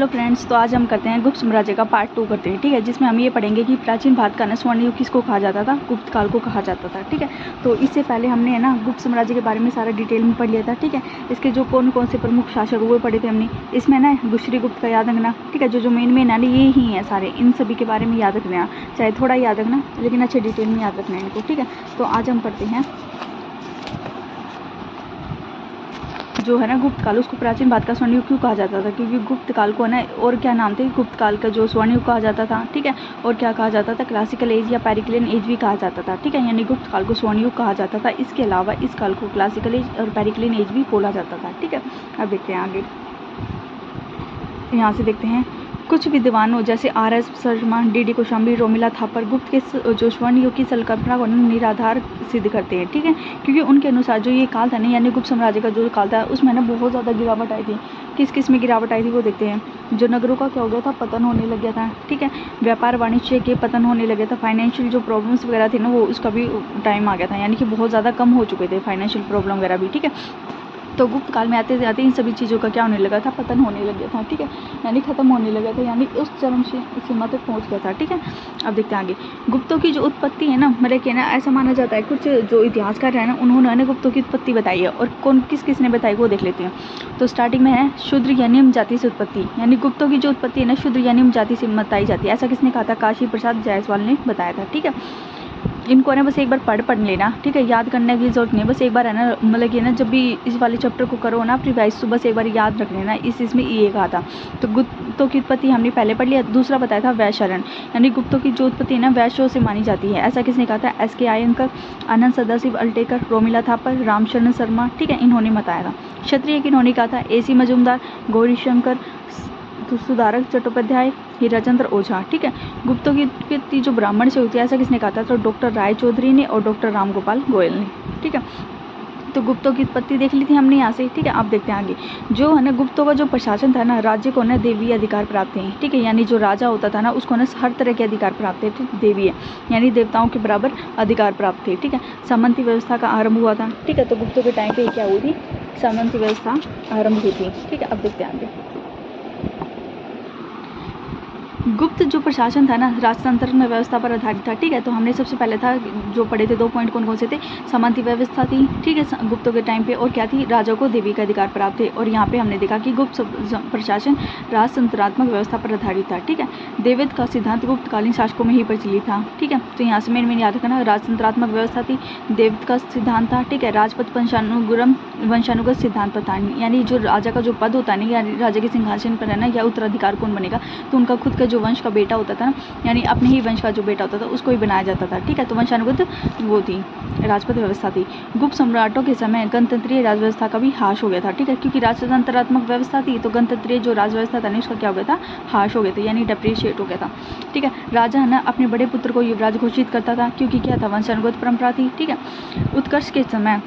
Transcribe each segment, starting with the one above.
Hello friends, तो आज हम करते हैं गुप्त साम्राज्य का पार्ट 2 करते हैं। ठीक है, जिसमें हम ये पढ़ेंगे कि प्राचीन भारत का स्वर्ण युग किसको कहा जाता था, गुप्त काल को कहा जाता था। ठीक है, तो इससे पहले हमने गुप्त साम्राज्य के बारे में सारा डिटेल में पढ़ लिया था। ठीक है, इसके जो कौन कौन से प्रमुख शासक हुए पढ़े थे हमने। इसमें गुप्त का याद रखना। ठीक है, जो मेन है ना ये ही है सारे, इन सभी के बारे में याद रखना, चाहे थोड़ा याद रखना लेकिन अच्छे डिटेल में याद रखना है इनको। ठीक है, तो आज हम करते हैं जो है गुप्त काल, उसको प्राचीन भारत का स्वर्ण युग क्यों कहा जाता था, क्योंकि गुप्त काल को और क्या नाम थे, गुप्त काल का जो स्वर्ण युग कहा जाता था। ठीक है, और क्या कहा जाता था, क्लासिकल एज या पेरिक्लियन एज भी कहा जाता था। ठीक है, यानी गुप्त काल को स्वर्ण युग कहा जाता था। इसके अलावा इस काल को क्लासिकल एज और पेरिक्लियन एज भी बोला जाता था। ठीक है, अब देखते हैं आगे, यहाँ से देखते हैं कुछ विद्वानों जैसे R.S. शर्मा, D.D. कौशाम्बी, रोमिला थापर गुप्त के जो स्वर्ण युग की संकल्पना को निराधार सिद्ध करते हैं। ठीक है, क्योंकि उनके अनुसार जो ये काल था ना, यानी गुप्त साम्राज्य का जो काल था, उसमें बहुत ज़्यादा गिरावट आई थी। किस किस में गिरावट आई थी वो देखते हैं। जो नगरों का क्या हो गया था, पतन होने लग गया था। ठीक है, व्यापार वाणिज्य के पतन होने लग गया था। फाइनेंशियल जो प्रॉब्लम्स वगैरह थे ना, वो उसका भी टाइम आ गया था, यानी कि बहुत ज़्यादा कम हो चुके थे फाइनेंशियल प्रॉब्लम वगैरह भी। ठीक है, तो गुप्त काल में आते जाते इन सभी चीज़ों का क्या होने लगा था, पतन होने लग गया था। ठीक है, यानी खत्म होने लगा था, यानी उस चरम सीमा तक पहुंच गया था। ठीक है, अब देखते हैं आगे। गुप्तों की जो उत्पत्ति है ना, मतलब कि ना ऐसा माना जाता है, कुछ जो इतिहासकार है ना, उन्होंने गुप्तों की उत्पत्ति बताई है, और कौन किस किस ने बताई वो देख लेते हैं। तो स्टार्टिंग में है शूद्र या निम्न जाति से उत्पत्ति, यानी गुप्तों की जो उत्पत्ति है ना, शूद्र या निम्न जाति से बताई जाती है। ऐसा किसने कहा था, काशी प्रसाद जायसवाल ने बताया था। ठीक है, इनको बस एक बार पढ़ लेना। ठीक है, याद करने की जरूरत नहीं, बस एक बार मतलब कि जब भी इस वाले चैप्टर को करो ना रिवाइज, तो बस एक बार याद रख लेना इसमें ये कहा था। तो गुप्तों की उत्पत्ति हमने पहले पढ़ लिया। दूसरा बताया था वैशरण, यानी गुप्तों की जो उत्पत्ति है ना, वैश्यों से मानी जाती है। ऐसा किसने कहा था, S.K. आयंकर, आनंद सदाशिव अल्टेकर, रोमिला थापर, रामशरण शर्मा। ठीक है, इन्होंने बताया था। क्षत्रिय किन्होंने कहा था, A.C. मजूमदार, गौरीशंकर, सुधारक चट्टोपाध्याय, हीराचंद्र ओझा। ठीक है, गुप्तों की उत्पत्ति जो ब्राह्मण से होती है, ऐसा किसने कहा था, तो डॉक्टर राय चौधरी ने और डॉक्टर रामगोपाल गोयल ने। ठीक है, तो गुप्तों की उत्पत्ति देख ली थी हमने यहाँ से। ठीक है, आप देखते हैं आगे। जो है ना गुप्तों का जो प्रशासन था ना, राज्य को ना देवी अधिकार प्राप्त थे। ठीक है, यानी जो राजा होता था ना, उसको ना हर तरह के अधिकार प्राप्त थे, देवी है यानी देवताओं के बराबर अधिकार प्राप्त थे। ठीक है, सामंती व्यवस्था का आरंभ हुआ था। ठीक है, तो गुप्तों के टाइम पे क्या हुई थी, सामंती व्यवस्था आरंभ हुई थी। ठीक है, अब देखते हैं आगे। गुप्त जो प्रशासन था ना, राजतंत्र में व्यवस्था पर आधारित था। ठीक है, तो हमने सबसे पहले था जो पढ़े थे 2 पॉइंट कौन कौन से थे, सामंती व्यवस्था थी। ठीक है, गुप्तों के टाइम पे, और क्या थी, राजा को देवी का अधिकार प्राप्त थे। और यहाँ पे हमने देखा कि गुप्त प्रशासन राजतंत्रात्मक व्यवस्था पर आधारित था। ठीक है, देवत्व का सिद्धांत गुप्तकालीन शासकों में ही प्रचलित था। ठीक है, तो यहाँ से मेन याद रखना, राजतंत्रात्मक व्यवस्था थी, देवत्व का सिद्धांत था। ठीक है, राजपथ वंशानुगत सिद्धांत पर था, यानी जो राजा का जो पद होता है, यानी राजा के सिंहासन पर है ना, या उत्तराधिकार कौन बनेगा, तो उनका खुद का जो वंश का बेटा होता था ना, यानी अपने ही वंश का जो बेटा होता था उसको ही बनाया जाता था। ठीक है, तो वंशानुगत वो थी, राजपथ व्यवस्था थी। गुप्त सम्राटों के समय गणतंत्रीय राज व्यवस्था का भी ह्रास हो गया था। ठीक है, क्योंकि राजतंत्रात्मक व्यवस्था थी, तो गणतंत्रीय जो राज व्यवस्था था ना, उसका क्या हो गया था, ह्रास हो गया था, यानी डिप्रिशिएट हो गया था। ठीक है, राजा है ना अपने बड़े पुत्र को युवराज घोषित करता था, क्योंकि क्या था, वंशानुगत परंपरा थी। ठीक है, उत्कर्ष के समय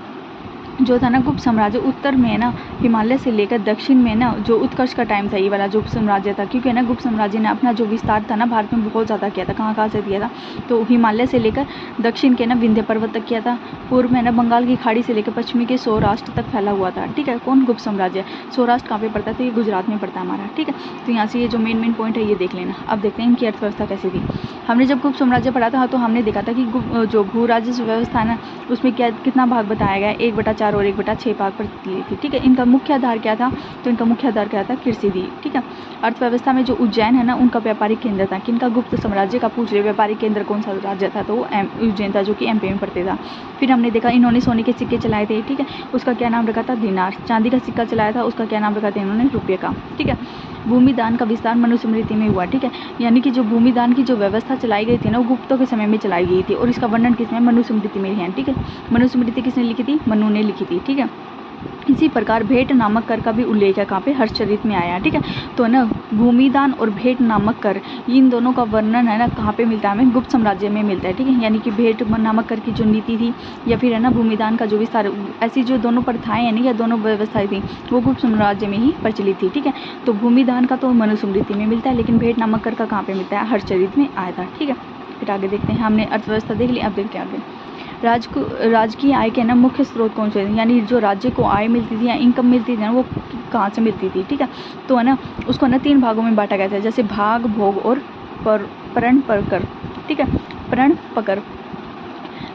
जो था ना गुप्त साम्राज्य, उत्तर में ना हिमालय से लेकर दक्षिण में ना जो उत्कर्ष का टाइम था, ये वाला जो साम्राज्य था, क्योंकि ना गुप्त साम्राज्य ने अपना जो विस्तार था ना भारत में बहुत ज़्यादा किया था। कहाँ कहाँ से किया था, तो हिमालय से लेकर दक्षिण के ना विंध्य पर्वत तक किया था। पूर्व में ना बंगाल की खाड़ी से लेकर पश्चिमी के सौराष्ट्र तक फैला हुआ था। ठीक है, कौन, गुप्त साम्राज्य। सौराष्ट्र कहाँ पे पड़ता है, तो ये गुजरात में पड़ता है हमारा। ठीक है, तो यहाँ से ये जो मेन पॉइंट है ये देख लेना। अब देखते हैं इनकी अर्थव्यवस्था कैसी थी। हमने जब गुप्त साम्राज्य पढ़ा था, तो हमने देखा था कि जो भू राजस्व व्यवस्था है ना, उसमें क्या कितना भाग बताया गया, 1/4 और 1/6 भाग पर ली थी। ठीक है, इनका मुख्य आधार क्या था, तो इनका मुख्य आधार क्या था, कृषि थी। ठीक है, अर्थव्यवस्था में जो उज्जैन है ना, उनका व्यापारिक केंद्र था। किनका, गुप्त साम्राज्य का पूछ रहे, व्यापारिक केंद्र कौन सा राज्य था, तो वो उज्जैन था, जो कि MP में पड़ते था। फिर हमने देखा इन्होंने सोने के सिक्के चलाए थे। ठीक है, उसका क्या नाम रखा था, दिनार। चांदी का सिक्का चलाया था, उसका क्या नाम रखा था इन्होंने, रुपये का। ठीक है, भूमि दान का विस्तार मनुस्मृति में हुआ। ठीक है, यानी कि जो भूमि दान की जो व्यवस्था चलाई गई थी ना, वो गुप्तों के समय में चलाई गई थी, और इसका वर्णन किसमें, मनुस्मृति में है। ठीक है, मनुस्मृति किसने लिखी थी, मनु ने लिखी थी। ठीक है, इसी प्रकार भेंट नामक कर का भी उल्लेख है, कहाँ पे, हर्षचरित में आया। ठीक है, तो ना भूमिदान और भेंट नामक कर, इन दोनों का वर्णन है ना कहाँ पे मिलता है, हमें गुप्त साम्राज्य में मिलता है। ठीक है, यानी कि भेंट नामक कर की जो नीति थी, या फिर है ना भूमिदान का जो विस्तार, ऐसी जो दोनों प्रथाएं हैं ना, या दोनों व्यवस्थाएं थी, वो गुप्त साम्राज्य में ही प्रचलित थी। ठीक है, तो भूमिदान का तो मनुस्मृति में मिलता है, लेकिन भेंट नामक कर का कहाँ पे मिलता है, हर्षचरित में आया था। ठीक है, फिर आगे देखते हैं, हमने अर्थव्यवस्था देख ली, अब देखते हैं आगे। राज्य की आय के ना मुख्य स्रोत कौन से थे, यानी जो राज्य को आय मिलती थी या इनकम मिलती थी ना वो कहाँ से मिलती थी, ठीक है। तो है ना उसको ना 3 भागों में बांटा गया था, जैसे भाग, भोग और परण-पकर, ठीक है। परण-पकर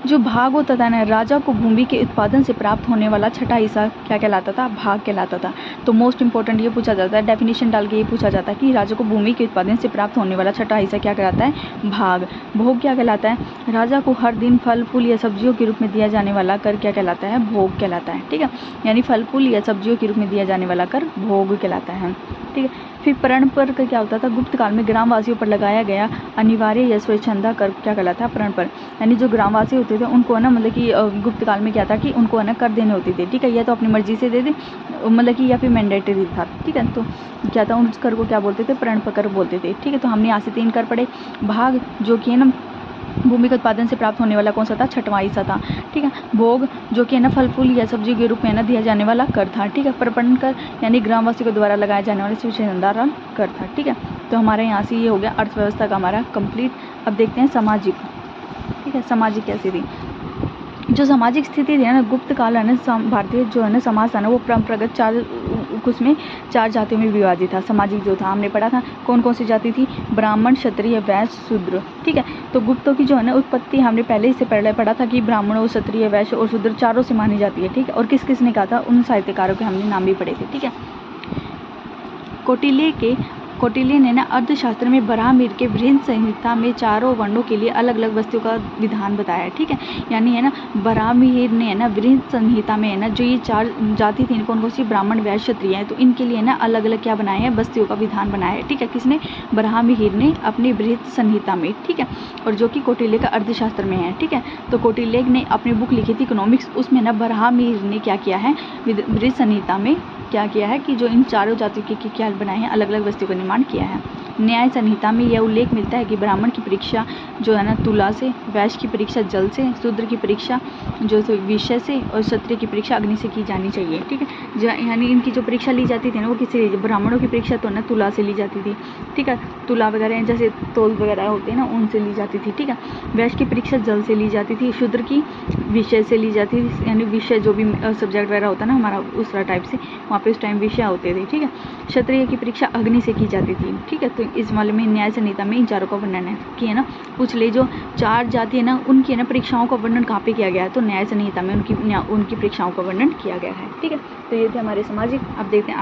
जो भाग होता था ना, राजा को भूमि के उत्पादन से प्राप्त होने वाला छठा हिस्सा क्या कहलाता था, भाग कहलाता था। तो मोस्ट इंपॉर्टेंट ये पूछा जाता है, डेफिनेशन डाल के ये पूछा जाता है कि राजा को भूमि के उत्पादन से प्राप्त होने वाला छठा हिस्सा क्या कहलाता है, भाग। भोग क्या कहलाता है, राजा को हर दिन फल फूल या सब्जियों के रूप में दिया जाने वाला कर क्या कहलाता है, भोग कहलाता है, ठीक है। यानी फल फूल या सब्जियों के रूप में दिया जाने वाला कर भोग कहलाता है, ठीक है। फिर परण पर क्या होता था, गुप्त काल में ग्रामवासियों पर लगाया गया अनिवार्य या स्वच्छंदा कर क्या कहलाता है, परण पर। यानी जो ग्रामवासी होते थे उनको है ना मतलब कि गुप्त काल में क्या था कि उनको है ना कर देने होते थे, ठीक है। या तो अपनी मर्जी से दे दे मतलब कि या फिर मैंडेटरी था, ठीक है। तो क्या था उस कर को क्या बोलते थे, परण पर कर बोलते थे, ठीक है। तो हमने यहाँ से 3 कर पढ़े। भाग जो कि है ना भूमि के उत्पादन से प्राप्त होने वाला कौन सा था, छठवां हिस्सा था, ठीक है। भोग जो कि है ना फल फूल या सब्जी के रूप में ना दिया जाने वाला कर था, ठीक है। परपण कर यानी ग्रामवासी को द्वारा लगाया जाने वाला स्वच्छंदा कर था, ठीक है। तो हमारे यहाँ से ये हो गया अर्थव्यवस्था का हमारा कंप्लीट। अब देखते हैं सामाजिक, ठीक है। सामाजिक कैसी थी, जो सामाजिक स्थिति थी ना गुप्त काल है ना भारतीय जो है ना समाज था ना वो परंपरागत 4 उसमें 4 जातियों में विभाजित था। सामाजिक जो था हमने पढ़ा था कौन कौन सी जाति थी, ब्राह्मण, क्षत्रिय, वैश्य, शूद्र, ठीक है। तो गुप्तों की जो है ना उत्पत्ति हमने पहले ही से पहले पढ़ा था कि ब्राह्मणों, क्षत्रिय, वैश्य और शूद्र चारों से मानी जाती है, ठीक है। और किस किस ने कहा था, उन साहित्यकारों के हमने नाम भी पढ़े थे, ठीक है। कौटिल्य ने ना अर्थशास्त्र में बराहमीर के बृहद संहिता में चारों वर्णों के लिए अलग अलग वस्तुओं का विधान बताया है, ठीक है। यानी है ना बराहमीर ने है ना बृहद संहिता में है ना जो ये 4 जाति थी कौन कौन सी, ब्राह्मण, वैश्य, क्षत्रिय है, तो इनके लिए ना अलग अलग क्या बनाए हैं, वस्तुओं का विधान बनाया है, ठीक है। किसने, बराहमीर ने अपनी बृहद संहिता में, ठीक है। और जो कि कौटिल्य का अर्थशास्त्र में है, ठीक है। तो कौटिल्य ने अपनी बुक लिखी थी इकोनॉमिक्स, उसमें ना बराहमीर ने क्या किया है, बृहद संहिता में क्या किया है कि जो इन चारों जातियों के क्या बनाए हैं, अलग अलग वस्तुओं का निर्माण किया है। न्याय संहिता में यह उल्लेख मिलता है कि ब्राह्मण की परीक्षा जो है ना तुला से, वैश्य की परीक्षा जल से, शूद्र की परीक्षा जो विषय से और क्षत्रिय की परीक्षा अग्नि से की जानी चाहिए, ठीक है। यानी इनकी जो परीक्षा ली जाती थी ना वो किससे, ब्राह्मणों की परीक्षा तो ना तुला से ली जाती थी, ठीक है। तुला वगैरह जैसे तोल वगैरह होते हैं ना उनसे ली जाती थी, ठीक है। वैश्य की परीक्षा जल से ली जाती थी, शूद्र की विषय से ली जाती थी, यानी विषय जो भी सब्जेक्ट वगैरह होता है ना हमारा उस टाइप से वहाँ पे उस टाइम विषय होते थे, ठीक है। क्षत्रिय की परीक्षा अग्नि से की जाती थी, ठीक है। तो इस वाले में न्याय संहिता में इन चारों का वर्णन है कि है ना पूछ ले जो 4 जाति है ना उनकी है ना परीक्षाओं का वर्णन कहाँ पे किया गया है, तो न्याय संहिता में उनकी परीक्षाओं का वर्णन किया गया है, ठीक है। तो ये थे हमारे सामाजिक। अब देखते हैं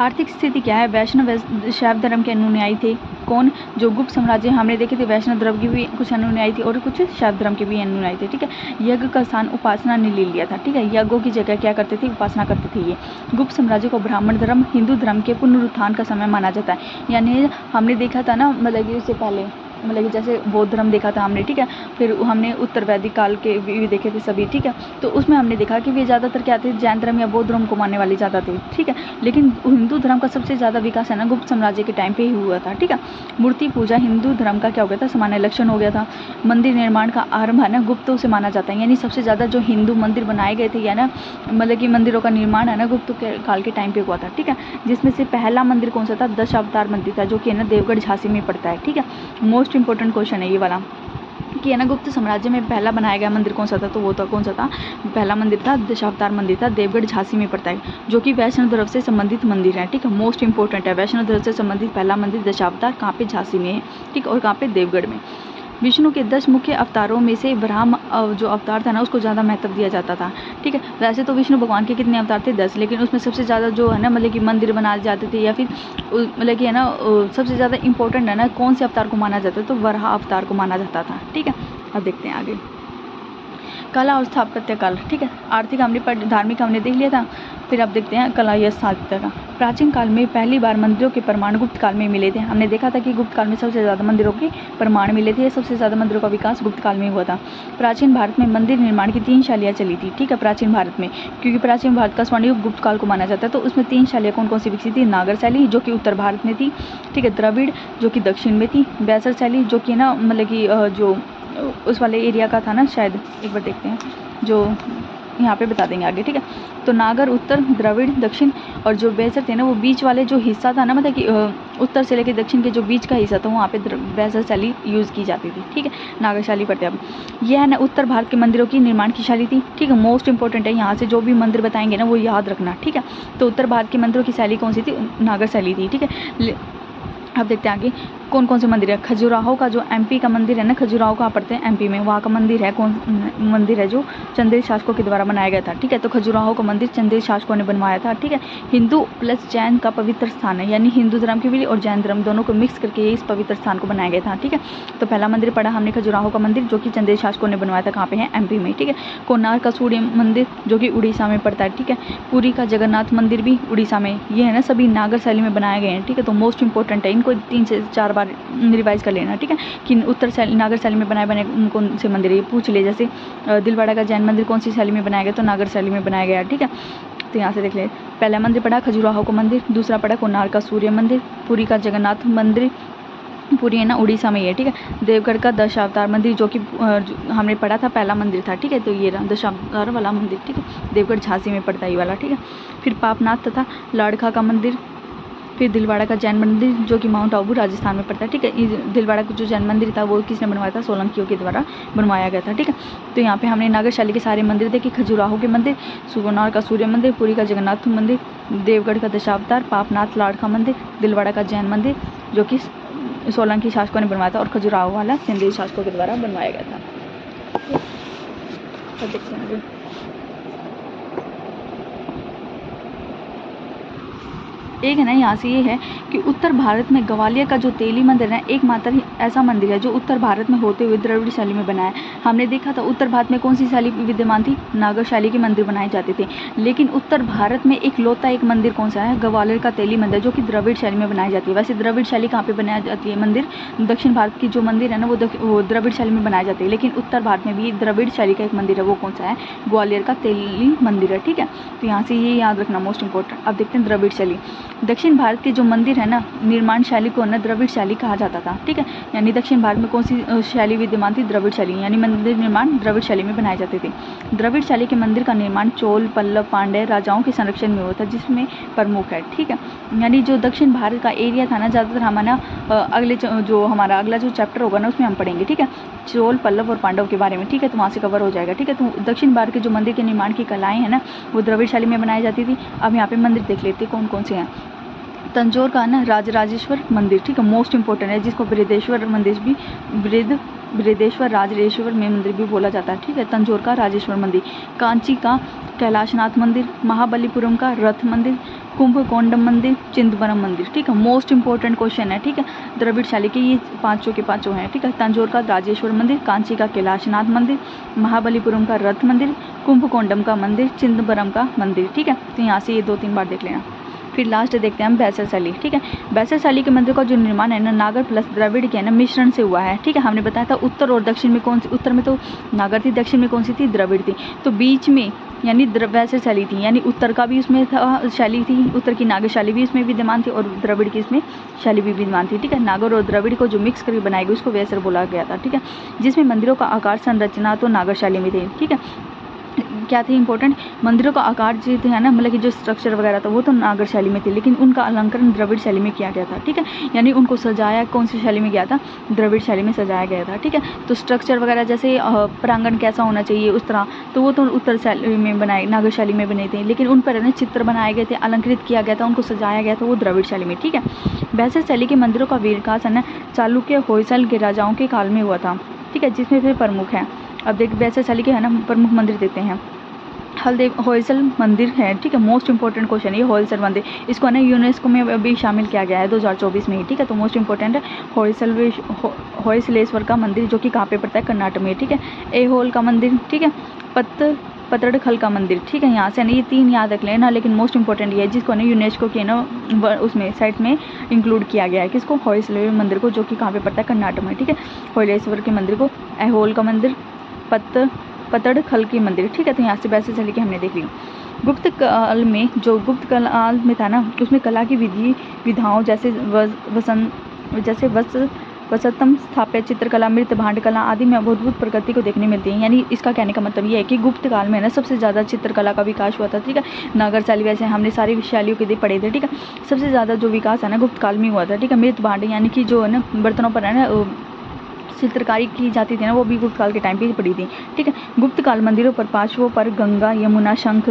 आर्थिक स्थिति क्या है। वैष्णव शैव धर्म के अनुयायी थे कौन, जो गुप्त साम्राज्य हमने देखे थे वैष्णव धर्म की भी कुछ अनुयायी थी और कुछ शैव धर्म के भी अनुयायी थे, ठीक है। यज्ञ का स्थान उपासना ने ले लिया था, ठीक है। यज्ञों की जगह क्या करते थे, उपासना करते थे ये। गुप्त साम्राज्य को ब्राह्मण धर्म हिंदू धर्म के पुनरुत्थान का समय माना जाता है। यानी हमने देखा था ना मतलब कि उससे पहले मतलब कि जैसे बौद्ध धर्म देखा था हमने, ठीक है। फिर हमने उत्तर वैदिक काल के भी देखे थे सभी, ठीक है। तो उसमें हमने देखा कि वे ज़्यादातर क्या थे, जैन धर्म या बौद्ध धर्म को मानने वाले ज़्यादा थे, ठीक है। लेकिन हिंदू धर्म का सबसे ज़्यादा विकास है ना गुप्त साम्राज्य के टाइम पे ही हुआ था, ठीक है। मूर्ति पूजा हिंदू धर्म का क्या हो गया था, सामान्य लक्षण हो गया था। मंदिर निर्माण का आरंभ है ना गुप्तों से माना जाता है, यानी सबसे ज़्यादा जो हिंदू मंदिर बनाए गए थे या ना मतलब कि मंदिरों का निर्माण है ना गुप्त काल के टाइम पे हुआ था, ठीक है। जिसमें से पहला मंदिर कौन सा था, दशावतार मंदिर था, जो कि है ना देवगढ़ झांसी में पड़ता है, ठीक है। मोस्ट इंपॉर्टेंट क्वेश्चन है ये वाला कि है ना गुप्त साम्राज्य में पहला बनाया गया मंदिर कौन सा था, तो वो था कौन सा था, पहला मंदिर था दशावतार मंदिर था, देवगढ़ झांसी में पड़ता है, जो कि वैष्णव धर्म से संबंधित मंदिर है, ठीक है। मोस्ट इंपॉर्टेंट है, वैष्णव धर्म से संबंधित पहला मंदिर दशावतार कहाँ पे, झांसी में है, ठीक। और कहाँ पे, देवगढ़ में। विष्णु के 10 मुख्य अवतारों में से ब्रह्म जो अवतार था ना उसको ज़्यादा महत्व दिया जाता था, ठीक है। वैसे तो विष्णु भगवान के कितने अवतार थे, 10, लेकिन उसमें सबसे ज़्यादा जो है ना मतलब कि मंदिर बनाए जाते थे या फिर मतलब कि है ना सबसे ज़्यादा इंपॉर्टेंट है ना कौन से अवतार को माना जाता है, तो वराह अवतार को माना जाता था, ठीक है। अब देखते हैं आगे कला और स्थापत्य काल, ठीक है। आर्थिक हमने धार्मिक हमने देख लिया था। फिर अब देखते हैं कला या स्थापत्य का। प्राचीन काल में पहली बार मंदिरों के प्रमाण गुप्त काल में मिले थे। हमने देखा था कि गुप्त काल में सबसे ज़्यादा मंदिरों के प्रमाण मिले थे, सबसे ज़्यादा मंदिरों का विकास गुप्त काल में हुआ था। प्राचीन भारत में मंदिर निर्माण की 3 शैलियाँ चली थी, ठीक है। प्राचीन भारत में, क्योंकि प्राचीन भारत का स्वर्ण युग गुप्त काल को माना जाता है, तो उसमें 3 शैलियाँ कौन कौन सी विकसित थी, नागर शैली जो कि उत्तर भारत में थी, ठीक है, द्रविड़ जो कि दक्षिण में थी, बैसर शैली जो कि ना मतलब कि जो उस वाले एरिया का था ना शायद, एक बार देखते हैं जो यहाँ पे बता देंगे आगे, ठीक है। तो नागर उत्तर, द्रविड़ दक्षिण, और जो बैसर थे ना वो बीच वाले जो हिस्सा था ना मतलब कि उत्तर से लेकर दक्षिण के जो बीच का हिस्सा था वहाँ पे बैसर शैली यूज़ की जाती थी, ठीक है। नागर शैली पढ़ते हैं अब। यह है ना उत्तर भारत के मंदिरों की निर्माण की शैली थी, ठीक है। मोस्ट इंपॉर्टेंट है, यहाँ से जो भी मंदिर बताएंगे ना वो याद रखना, ठीक है। तो उत्तर भारत के मंदिरों की शैली कौन सी थी? नागर शैली थी, ठीक है। अब देखते हैं आगे कौन कौन से मंदिर है। खजुराहो का जो एमपी का मंदिर है ना, खजुराहो कहाँ पड़ते हैं? एमपी में। वहाँ का मंदिर है कौन मंदिर है जो चंदेल शासकों के द्वारा बनाया गया था, ठीक है। तो खजुराहो का मंदिर चंदेल शासकों ने बनवाया था, ठीक है। हिंदू प्लस जैन का पवित्र स्थान है, यानी हिंदू धर्म के भी और जैन धर्म दोनों को मिक्स करके इस पवित्र स्थान को बनाया गया था, ठीक है। तो पहला मंदिर पढ़ा हमने खजुराहो का मंदिर जो कि चंदेल शासकों ने बनवाया था, कहाँ पे है? एमपी में, ठीक है। कोणार्क का सूर्य मंदिर जो कि उड़ीसा में पड़ता है, ठीक है। पुरी का जगन्नाथ मंदिर भी उड़ीसा में। ये है ना सभी नागर शैली में बनाए गए हैं, ठीक है। तो मोस्ट इंपॉर्टेंट है, इनको 3 से 4 बार रिवाइज कर लेना, ठीक है। कि उत्तर शैली नागर शैली में बनाए बने कौन से मंदिर है ये पूछ ले। जैसे दिलवाड़ा का जैन मंदिर कौन सी शैली में बनाया गया? तो नागर शैली में बनाया गया, ठीक है। तो यहाँ से देख ले, पहला मंदिर पढ़ा खजुराहो का मंदिर, दूसरा पढ़ा कोणार्क का सूर्य मंदिर, पुरी का जगन्नाथ मंदिर, पुरी है ना उड़ीसा में है, ठीक है। देवगढ़ का दशावतार मंदिर जो कि हमने पढ़ा था पहला मंदिर था, ठीक है। तो ये रहा दशावतार वाला मंदिर, ठीक है। देवगढ़ झांसी में पड़ता है ये वाला, ठीक है। फिर पापनाथ तथा लाड़का का मंदिर, फिर दिलवाड़ा का जैन मंदिर जो कि माउंट आबू राजस्थान में पड़ता है, ठीक है। दिलवाड़ा का जो जैन मंदिर था वो किसने बनवाया था? सोलंकियों के द्वारा बनवाया गया था, ठीक है। तो यहाँ पे हमने नागर शैली के सारे मंदिर देखे, खजुराहो के मंदिर, कोणार्क का सूर्य मंदिर, पुरी का जगन्नाथ मंदिर, देवगढ़ का दशावतार, पापनाथ लाड़का मंदिर, दिलवाड़ा का जैन मंदिर जो कि सोलंकी शासकों ने बनवाया था, और खजुराहो वाला चंदेल शासकों के द्वारा बनवाया गया था। तो देखते हैं आगे। एक है ना यहाँ से ये है कि उत्तर भारत में ग्वालियर का जो तेली मंदिर है एकमात्र ऐसा मंदिर है जो उत्तर भारत में होते हुए द्रविड़ शैली में बना है। हमने देखा था उत्तर भारत में कौन सी शैली विद्यमान थी? नागर शैली के मंदिर बनाए जाते थे, लेकिन उत्तर भारत में इकलौता एक मंदिर कौन सा है? ग्वालियर का तेली मंदिर जो कि द्रविड़ शैली में बनाई जाती है। वैसे द्रविड़ शैली कहाँ पे बनाई जाती है मंदिर? दक्षिण भारत की जो मंदिर है ना वो द्रविड़ शैली में बनाई जाती है, लेकिन उत्तर भारत में भी द्रविड़ शैली का एक मंदिर है, वो कौन सा है? ग्वालियर का तेली मंदिर है, ठीक है। तो यहाँ से ये याद रखना मोस्ट इंपॉर्टेंट। अब देखते हैं द्रविड़ शैली। दक्षिण भारत के जो मंदिर है ना निर्माण शैली को ना द्रविड़ शैली कहा जाता था, ठीक है। यानी दक्षिण भारत में कौन सी शैली विद्यमान थी? द्रविड़ शैली, यानी मंदिर निर्माण द्रविड़ शैली में बनाए जाते थे। द्रविड़ शैली के मंदिर का निर्माण चोल, पल्लव, पांड्य राजाओं के संरक्षण में हुआ था, जिसमें प्रमुख है, ठीक है। यानी जो दक्षिण भारत का एरिया था ना, ज़्यादातर हमारा अगले जो हमारा अगला जो चैप्टर होगा ना उसमें हम पढ़ेंगे, ठीक है, चोल, पल्लव और पांडव के बारे में, ठीक है। तो वहाँ से कवर हो जाएगा, ठीक है। तो दक्षिण भारत के जो मंदिर के निर्माण की कलाएँ हैं ना वो द्रविड़ शैली में बनाई जाती थी। अब यहाँ पे मंदिर देख लेते कौन कौन से हैं। तंजौर का ना राजराजेश्वर मंदिर, ठीक है, मोस्ट इंपॉर्टेंट है, जिसको बृहदेश्वर मंदिर भी बृहदेश्वर राजराजेश्वर में मंदिर भी बोला जाता है, ठीक है। तंजौर का राजेश्वर मंदिर, कांची का कैलाशनाथ मंदिर, महाबलीपुरम का रथ मंदिर, कुंभकोंडम मंदिर, चिदंबरम मंदिर, ठीक है। मोस्ट इंपॉर्टेंट क्वेश्चन है, ठीक है। द्रविड़ शैली के ये पांचों के पांचों हैं, ठीक है। तंजौर का राजेश्वर मंदिर, कांची का कैलाशनाथ मंदिर, महाबलीपुरम का रथ मंदिर, कुंभकोंडम का मंदिर, चिदंबरम का मंदिर, ठीक है। तो यहाँ से ये 2-3 बार देख लेना। फिर लास्ट देखते हैं हम बैसर शैली, ठीक है। बैसर शैली के मंदिर का जो निर्माण है ना नागर प्लस द्रविड़ के ना मिश्रण से हुआ है, ठीक है। हमने बताया था उत्तर और दक्षिण में कौन सी, उत्तर में तो नागर थी, दक्षिण में कौन सी थी? द्रविड़ थी। तो बीच में यानी बैसर शैली थी, यानी उत्तर का भी उसमें था शैली थी, उत्तर की नागर शैली भी उसमें विद्यमान थी और द्रविड़ की इसमें शैली भी विद्यमान थी, ठीक है। नागर और द्रविड़ को जो मिक्स करके बनाई गई उसको बैसर बोला गया था, ठीक है। जिसमें मंदिरों का आकार संरचना तो नागर शैली में थी, ठीक है। क्या थी इंपॉर्टेंट? मंदिरों का आकार जो थे ना, मतलब कि जो स्ट्रक्चर वगैरह था वो तो नागर शैली में थी, लेकिन उनका अलंकरण द्रविड़ शैली में किया गया था, ठीक है। यानी उनको सजाया कौन सी शैली में गया था? द्रविड़ शैली में सजाया गया था, ठीक है। तो स्ट्रक्चर वगैरह जैसे प्रांगण कैसा होना चाहिए उस तरह, तो वो तो उत्तर शैली में बनाए, नागर शैली में बने थे, लेकिन उन पर चित्र बनाए गए थे, अलंकृत किया गया था, उनको सजाया गया था, वो द्रविड़ शैली में, ठीक है। बैसर शैली के मंदिरों का विकास है ना चालुक्य होयसल के राजाओं के काल में हुआ था, ठीक है, जिसमें फिर प्रमुख है। अब देख बैसर शैली के है ना प्रमुख मंदिर देते हैं। हल्देव होयसल मंदिर है, ठीक है। मोस्ट इंपॉर्टेंट क्वेश्चन ये होयसल मंदिर, इसको ना यूनेस्को में भी शामिल किया गया है 2024 में ही, ठीक है। तो मोस्ट इंपॉर्टेंट है होयसलेश्वर का मंदिर जो कि कहाँ पे पड़ता है? कर्नाटक में, ठीक है। एहोल का मंदिर, ठीक है। पतड़खल का मंदिर, ठीक है। यहाँ से ना ये 3 याद रख लेना, लेकिन मोस्ट इंपॉर्टेंट ये है जिसको ना यूनेस्को के ना उसमें साइट में इंक्लूड किया गया है, किसको? होयसलेश्वर मंदिर को, जो कि कहाँ पे पड़ता है? कर्नाटक में, ठीक है। होयसलेश्वर के मंदिर को, एहोल का मंदिर, पतड़खल की मंदिर, ठीक है। तो यहाँ से बैसर शैली की हमने देख ली। गुप्त काल में जो गुप्त काल में था ना उसमें कला की विधाओं जैसे वसतम स्थापत्य चित्रकला मृत भांड कला आदि में अद्भुत प्रकृति को देखने मिलती है। यानी इसका कहने का मतलब ये है कि गुप्त काल में ना सबसे ज़्यादा चित्रकला का विकास हुआ था, ठीक है। नागर शैली, वैसे हमने सारी शैलियों के पढ़े थे, ठीक है। सबसे ज़्यादा जो विकास है ना गुप्त काल में हुआ था, ठीक है। मृत भांड यानी कि जो है ना बर्तनों पर है ना चित्रकारी की जाती थी ना, वो भी गुप्त काल के टाइम पे ही पड़ी थी, ठीक है। गुप्त काल मंदिरों पर पार्श्वों पर गंगा, यमुना, शंख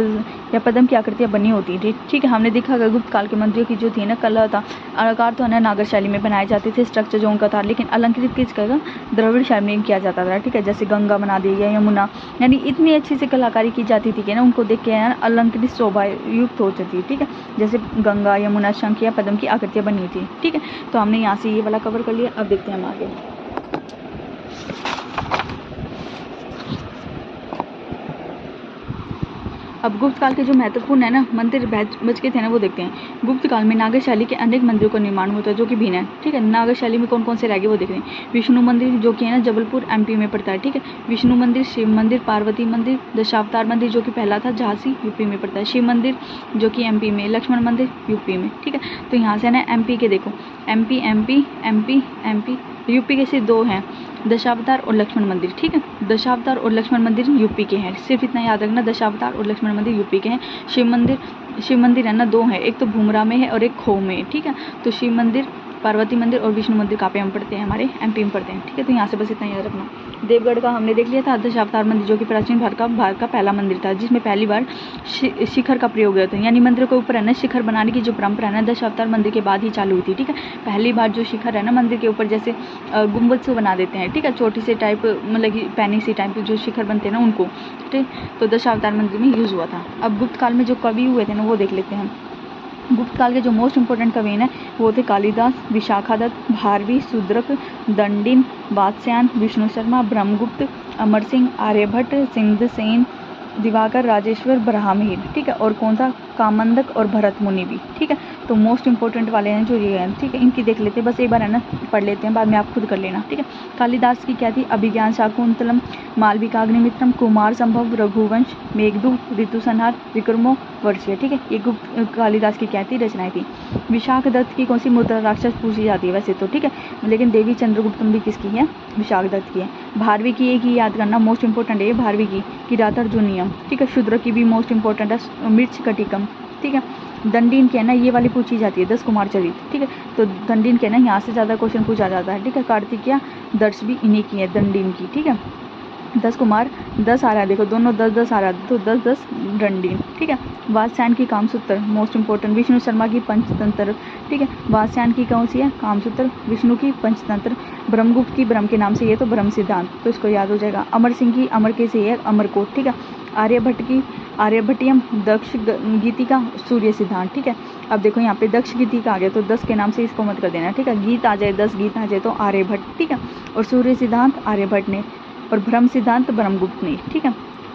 या पद्म की आकृतियाँ बनी होती थी, ठीक है। हमने देखा कि गुप्त काल के मंदिरों की जो थी ना कला था, आकार तो है ना नागर शैली में बनाए जाते थे, स्ट्रक्चर जो उनका था, लेकिन अलंकृत किस का द्रविड़ शैली में किया जाता था, ठीक है। जैसे गंगा बना दी या यमुना, यानी इतनी अच्छी से कलाकारी की जाती थी कि ना उनको देख के अलंकृत शोभा युक्त हो जाती है, ठीक है। जैसे गंगा, यमुना, शंख या पद्म की आकृतियाँ बनी थी, ठीक है। तो हमने यहाँ से ये वाला कवर कर लिया। अब देखते हैं हम आगे। अब गुप्त काल के जो महत्वपूर्ण है ना मंदिर बच के थे ना वो देखते हैं। गुप्त काल में नागर शैली के अनेक मंदिरों का निर्माण हुआ था जो कि भिन्न है, ठीक है। नागर शैली में कौन कौन से रह गए वो देख रहे हैं। विष्णु मंदिर जो कि है ना जबलपुर एमपी में पड़ता है, ठीक है। विष्णु मंदिर, शिव मंदिर, पार्वती मंदिर, दशावतार मंदिर जो कि पहला था झांसी यूपी में पड़ता है, शिव मंदिर जो कि एमपी में, लक्ष्मण मंदिर यूपी में, ठीक है। तो यहाँ से ना एमपी के देखो, MP MP MP MP, UP के सिर्फ दो हैं, दशावतार और लक्ष्मण मंदिर, ठीक है। दशावतार और लक्ष्मण मंदिर यूपी के हैं, सिर्फ इतना याद रखना, दशावतार और लक्ष्मण मंदिर यूपी के हैं। शिव मंदिर है ना दो हैं, एक तो भूमरा में है और एक खो में है, ठीक है। तो शिव मंदिर, पार्वती मंदिर और विष्णु मंदिर कहाँ पे हम पढ़ते हैं, हमारे एमपी में पढ़ते हैं, ठीक है। तो यहाँ से बस इतना याद रखना। देवगढ़ का हमने देख लिया था। दशावतार मंदिर जो कि प्राचीन भारत का पहला मंदिर था जिसमें पहली बार शिखर का प्रयोग हुआ था, यानी मंदिर के ऊपर है ना शिखर बनाने की जो परंपरा है ना दशावतार मंदिर के बाद ही चालू हुई थी, ठीक है। पहली बार जो शिखर है ना मंदिर के ऊपर जैसे गुम्बद से बना देते हैं, ठीक है, छोटी सी टाइप मतलब कि पैनी सी टाइप जो शिखर बनते हैं ना उनको, ठीक। तो दशावतार मंदिर में यूज़ हुआ था। अब गुप्त काल में जो कवि हुए थे ना वो देख लेते हैं। गुप्त काल के जो मोस्ट इंपॉर्टेंट कवि हैं वो थे कालिदास, विशाखादत्त, भारवी, शूद्रक, दंडिन, वात्स्यायन, विष्णु शर्मा, ब्रह्मगुप्त, अमर सिंह, आर्यभट्ट, सिंधसेन, दिवाकर, राजेश्वर, बरहामिहिर, ठीक है। और कौन सा, कामंदक और भरत मुनि भी, ठीक है। तो मोस्ट इंपॉर्टेंट वाले हैं जो ये हैं, ठीक है। इनकी देख लेते हैं, बस एक बार है ना पढ़ लेते हैं, बाद में आप खुद कर लेना, ठीक है। कालिदास की क्या थी, अभिज्ञान शाकुंतलम, मालविकाग्निमित्रम, कुमार संभव, रघुवंश, मेघदूत, ऋतुसंहार, विक्रमो वर्षीय, ठीक है। ये गुप्त कालिदास की क्या थी, रचनाएं थी। विशाखदत्त की कौन सी मुद्रा राक्षस पूछी जाती है वैसे तो, ठीक है, लेकिन देवी चंद्रगुप्तम भी किसकी है, विशाखदत्त की है। भारवी की एक ही याद करना, मोस्ट इंपॉर्टेंट है ये भारवी की, किरातार्जुनीयम, ठीक है। शूद्र की भी मोस्ट इंपॉर्टेंट है, मिर्च कटिकम, ठीक है। दंडीन के ना ये वाली पूछी जाती है 10 कुमार चरित, ठीक है। तो दंडीन के ना यहाँ से ज़्यादा क्वेश्चन पूछा जाता है, ठीक है। कार्तिकेय दर्श भी इन्हीं की है, दंडीन की, ठीक है। 10 कुमार 10 आ रहा है, देखो दोनों 10-10 आ रहा है, तो 10-10 दंडीन, ठीक है। वात्स्यायन की कामसूत्र मोस्ट इंपॉर्टेंट, विष्णु शर्मा की पंचतंत्र, ठीक है। वात्स्यायन की कौन सी है, कामसूत्र, विष्णु की पंचतंत्र, ब्रह्मगुप्त की ब्रह्म के नाम से ये तो ब्रह्म सिद्धांत, तो इसको याद हो जाएगा। अमर सिंह की अमर के से है अमरकोट, ठीक है। आर्यभट्ट की आर्यभट्टियम, दक्ष गीतिका, सूर्य सिद्धांत, ठीक है। अब देखो यहाँ पे दक्ष गीतिका आ गया तो 10 के नाम से इसको मत कर देना, ठीक है। गीत आ जाए 10 गीत आ जाए तो आर्यभट्ट, ठीक है। और सूर्य सिद्धांत आर्यभट्ट ने, और ब्रह्म सिद्धांत ब्रह्मगुप्त ने, ठीक है।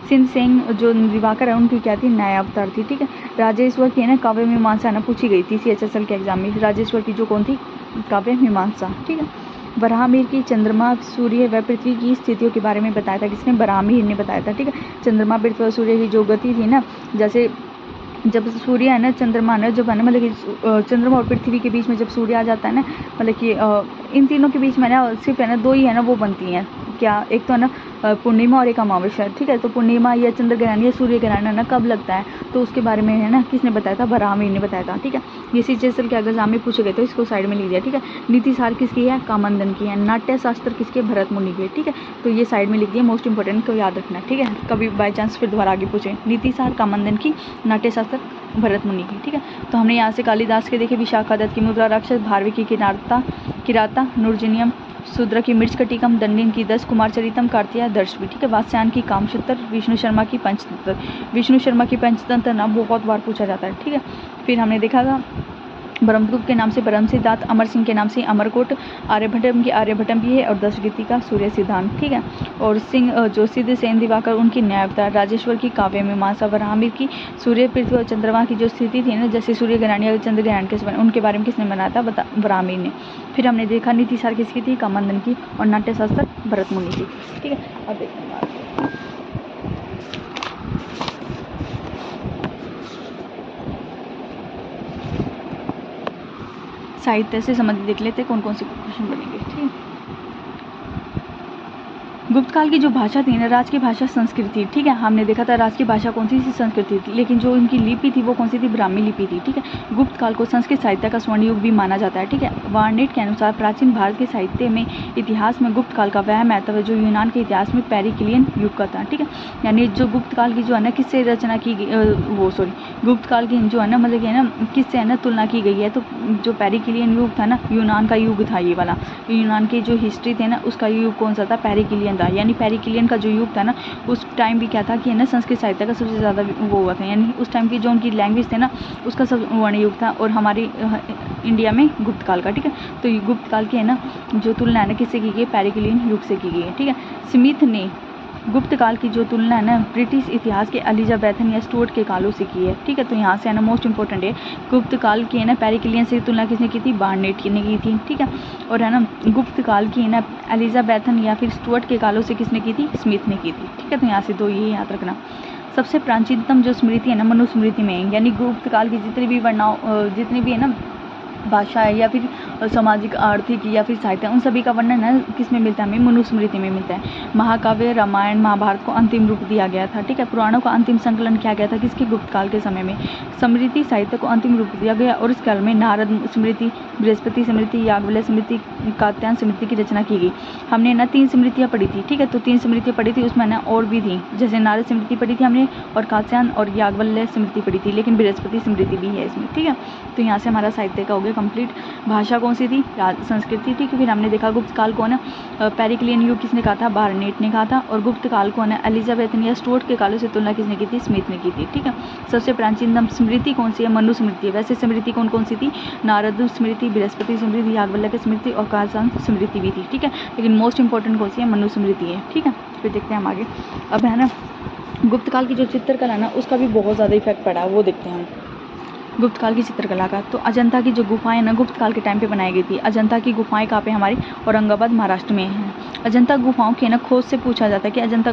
सिंधसेन जो दिवाकर है उनकी क्या थी, न्यायावतार थी, ठीक है। राजेश्वर की है ना काव्य मीमांसा ना पूछी गई थी CHSL के एग्जाम में, राजेश्वर की जो कौन थी, काव्य मीमांसा, ठीक है। बरहामिहिर की चंद्रमा, सूर्य व पृथ्वी की स्थितियों के बारे में बताया था, किसने, बरहामिहिर ने बताया था, ठीक है। चंद्रमा, पृथ्वी और सूर्य की जो गति थी ना, जैसे जब सूर्य है ना चंद्रमा है ना जब है ना मतलब कि चंद्रमा और पृथ्वी के बीच में जब सूर्य आ जाता है ना, मतलब कि इन तीनों के बीच में ना सिर्फ है ना दो ही है ना वो बनती हैं, क्या, एक तो है ना पूर्णिमा और एक अमावस्या, ठीक है। तो पूर्णिमा या चंद्र ग्रहण या सूर्य ग्रहण है ना कब लगता है, तो उसके बारे में है ना किसने बताया था, बरहामिहिर ने बताया था, ठीक है। ये CHSL के एग्जाम में पूछे गए तो इसको साइड में लिख दिया, ठीक है। नीतिसार किसकी है, कामंदन की है। नाट्य शास्त्र किसके, भरत मुनि की है, ठीक है। तो ये साइड में लिख दिया, मोस्ट इंपॉर्टेंट को याद रखना, ठीक है। कभी बाई चांस फिर दोबारा आगे पूछे, नीतिसार कामंदन की, नाट्य शास्त्र भरत मुनि की, ठीक है। तो हमने यहाँ से कालिदास के देखे, विशाखादत्त की मुद्रा राक्षस, भारवी की किराता नूरजनियम, शूद्र की मिर्च कटिकम, दंडिन की 10 कुमार चरितम, कार्तिकेय दर्श भी, ठीक है। वात्स्यायन की कामसूत्र, विष्णु शर्मा की पंचतंत्र, विष्णु शर्मा की पंचतंत्र ना बहुत बार पूछा जाता है, ठीक है। फिर हमने देखा था ब्रह्मगुप्त के नाम से ब्रह्म सिद्धांत, अमर सिंह के नाम से अमरकोट, आर्यभट्टम की आर्यभट्टम भी है, और दश गीतिका सूर्य सिद्धांत, ठीक है। और सिंह जो सिंधसेन दिवाकर उनकी न्यायावतार, राजेश्वर की काव्य मीमांसा, बरहामिहिर की सूर्य पृथ्वी और चंद्रमा की जो स्थिति थी ना, जैसे सूर्य ग्रहण या चंद्र ग्रहण के समय, उनके बारे में किसने बनाया था, बरहामिहिर ने। फिर हमने देखा नीतिसार किसकी थी, कामंदन की, और नाट्यशास्त्र भरत मुनि की, ठीक है। अब देखते हैं साहित्य से संबंधित देख लेते कौन कौन से क्वेश्चन बनेंगे, ठीक है। गुप्त काल की जो भाषा थी ना, राज की भाषा संस्कृत थी, ठीक है। हमने देखा था राज की भाषा कौन सी थी, संस्कृत थी, लेकिन जो इनकी लिपि थी वो कौन सी थी, ब्राह्मी लिपि थी, ठीक है। गुप्त काल को संस्कृत साहित्य का स्वर्ण युग भी माना जाता है, ठीक है। वार्नेट के अनुसार प्राचीन भारत के साहित्य में, इतिहास में गुप्त काल का वह महत्व है जो यूनान के इतिहास में पेरिक्लियन युग का था, ठीक है। यानी जो गुप्त काल की जो है ना किससे रचना की गई, गुप्त काल की जो है ना मतलब है ना किससे है ना तुलना की गई है, तो जो पेरिक्लियन युग था ना, यूनान का युग था ये वाला। यूनान की जो हिस्ट्री थे ना उसका युग कौन सा था, पेरिक्लियन था। यानी पेरिक्लियन का जो युग था ना उस टाइम भी क्या था कि है ना संस्कृत साहित्य का सबसे ज़्यादा वो हुआ था, यानी उस टाइम की जो उनकी लैंग्वेज थे ना उसका सब वर्ण युग था, और हमारी इंडिया में गुप्त काल का, ठीक है। तो ये गुप्त काल की है ना जो तुलना है ना किससे की गई है, पेरिक्लियन युग से की गई है, ठीक है। स्मिथ ने गुप्त काल की जो तुलना है ना ब्रिटिश इतिहास के एलिजाबेथन या स्टुअर्ट के कालों से की है, ठीक है। तो यहाँ से है ना मोस्ट इंपॉर्टेंट है, गुप्त काल की है ना पेरिक्लियन से तुलना किसने की थी, बार्नेट ने की थी, ठीक है। और है ना गुप्त काल की है ना एलिजाबेथन या फिर स्टुअर्ट के कालों से किसने की थी, स्मिथ ने की थी, ठीक है। तो यहाँ से दो ये याद रखना। सबसे प्राचीनतम जो स्मृति है ना मनुस्मृति में है, यानी गुप्त काल की जितनी भी जितनी भी है ना भाषा है या फिर सामाजिक आर्थिक या फिर साहित्य, उन सभी का वर्णन है किस में मिलता है, हमें मनुस्मृति में मिलता है। महाकाव्य रामायण महाभारत को अंतिम रूप दिया गया था, ठीक है। पुराणों का अंतिम संकलन किया गया था किसके, गुप्त काल के समय में। स्मृति साहित्य को अंतिम रूप दिया गया और इस काल में नारद स्मृति, बृहस्पति स्मृति, याज्ञवल्क्य स्मृति, कात्यायन स्मृति की रचना की गई। हमने ना 3 स्मृतियाँ पढ़ी थी, ठीक है। तो 3 स्मृतियाँ पढ़ी थी, उसमें ना और भी थी, जैसे नारद स्मृति पढ़ी थी हमने, और कात्यायन और याज्ञवल्क्य स्मृति पढ़ी थी, लेकिन बृहस्पति स्मृति भी है इसमें, ठीक है। तो यहाँ से हमारा साहित्य का हो गया कंप्लीट। भाषा कौन सी थी, संस्कृति थी, क्योंकि हमने देखा गुप्त काल को ना पेरिक्लियन युग किसने कहा था, बार्नेट ने कहा था, और गुप्त काल को ना एलिजाबेथन या स्टुअर्ट के कालों से तुलना किसने की थी, स्मिथ ने की थी, ठीक है। सबसे प्राचीनतम स्मृति कौन सी है, मनुस्मृति है। वैसे स्मृति कौन कौन सी थी, नारद स्मृति, बृहस्पति स्मृति, याज्ञवल्क्य स्मृति और कात्यायन स्मृति भी थी, ठीक है। लेकिन मोस्ट इंपॉर्टेंट कौन सी है, मनुस्मृति है, ठीक है। फिर देखते हैं हम आगे। अब है ना गुप्त काल की जो चित्रकला है ना उसका भी बहुत ज़्यादा इफेक्ट पड़ा है, वो देखते हैं हम। गुप्त काल की चित्रकला का, तो अजंता की जो गुफाएं ना गुप्त काल के टाइम पे बनाई गई थी। अजंता की गुफाएं कहाँ पे, हमारी औरंगाबाद महाराष्ट्र में हैं। अजंता गुफाओं की ना खोज से पूछा जाता है कि अजंता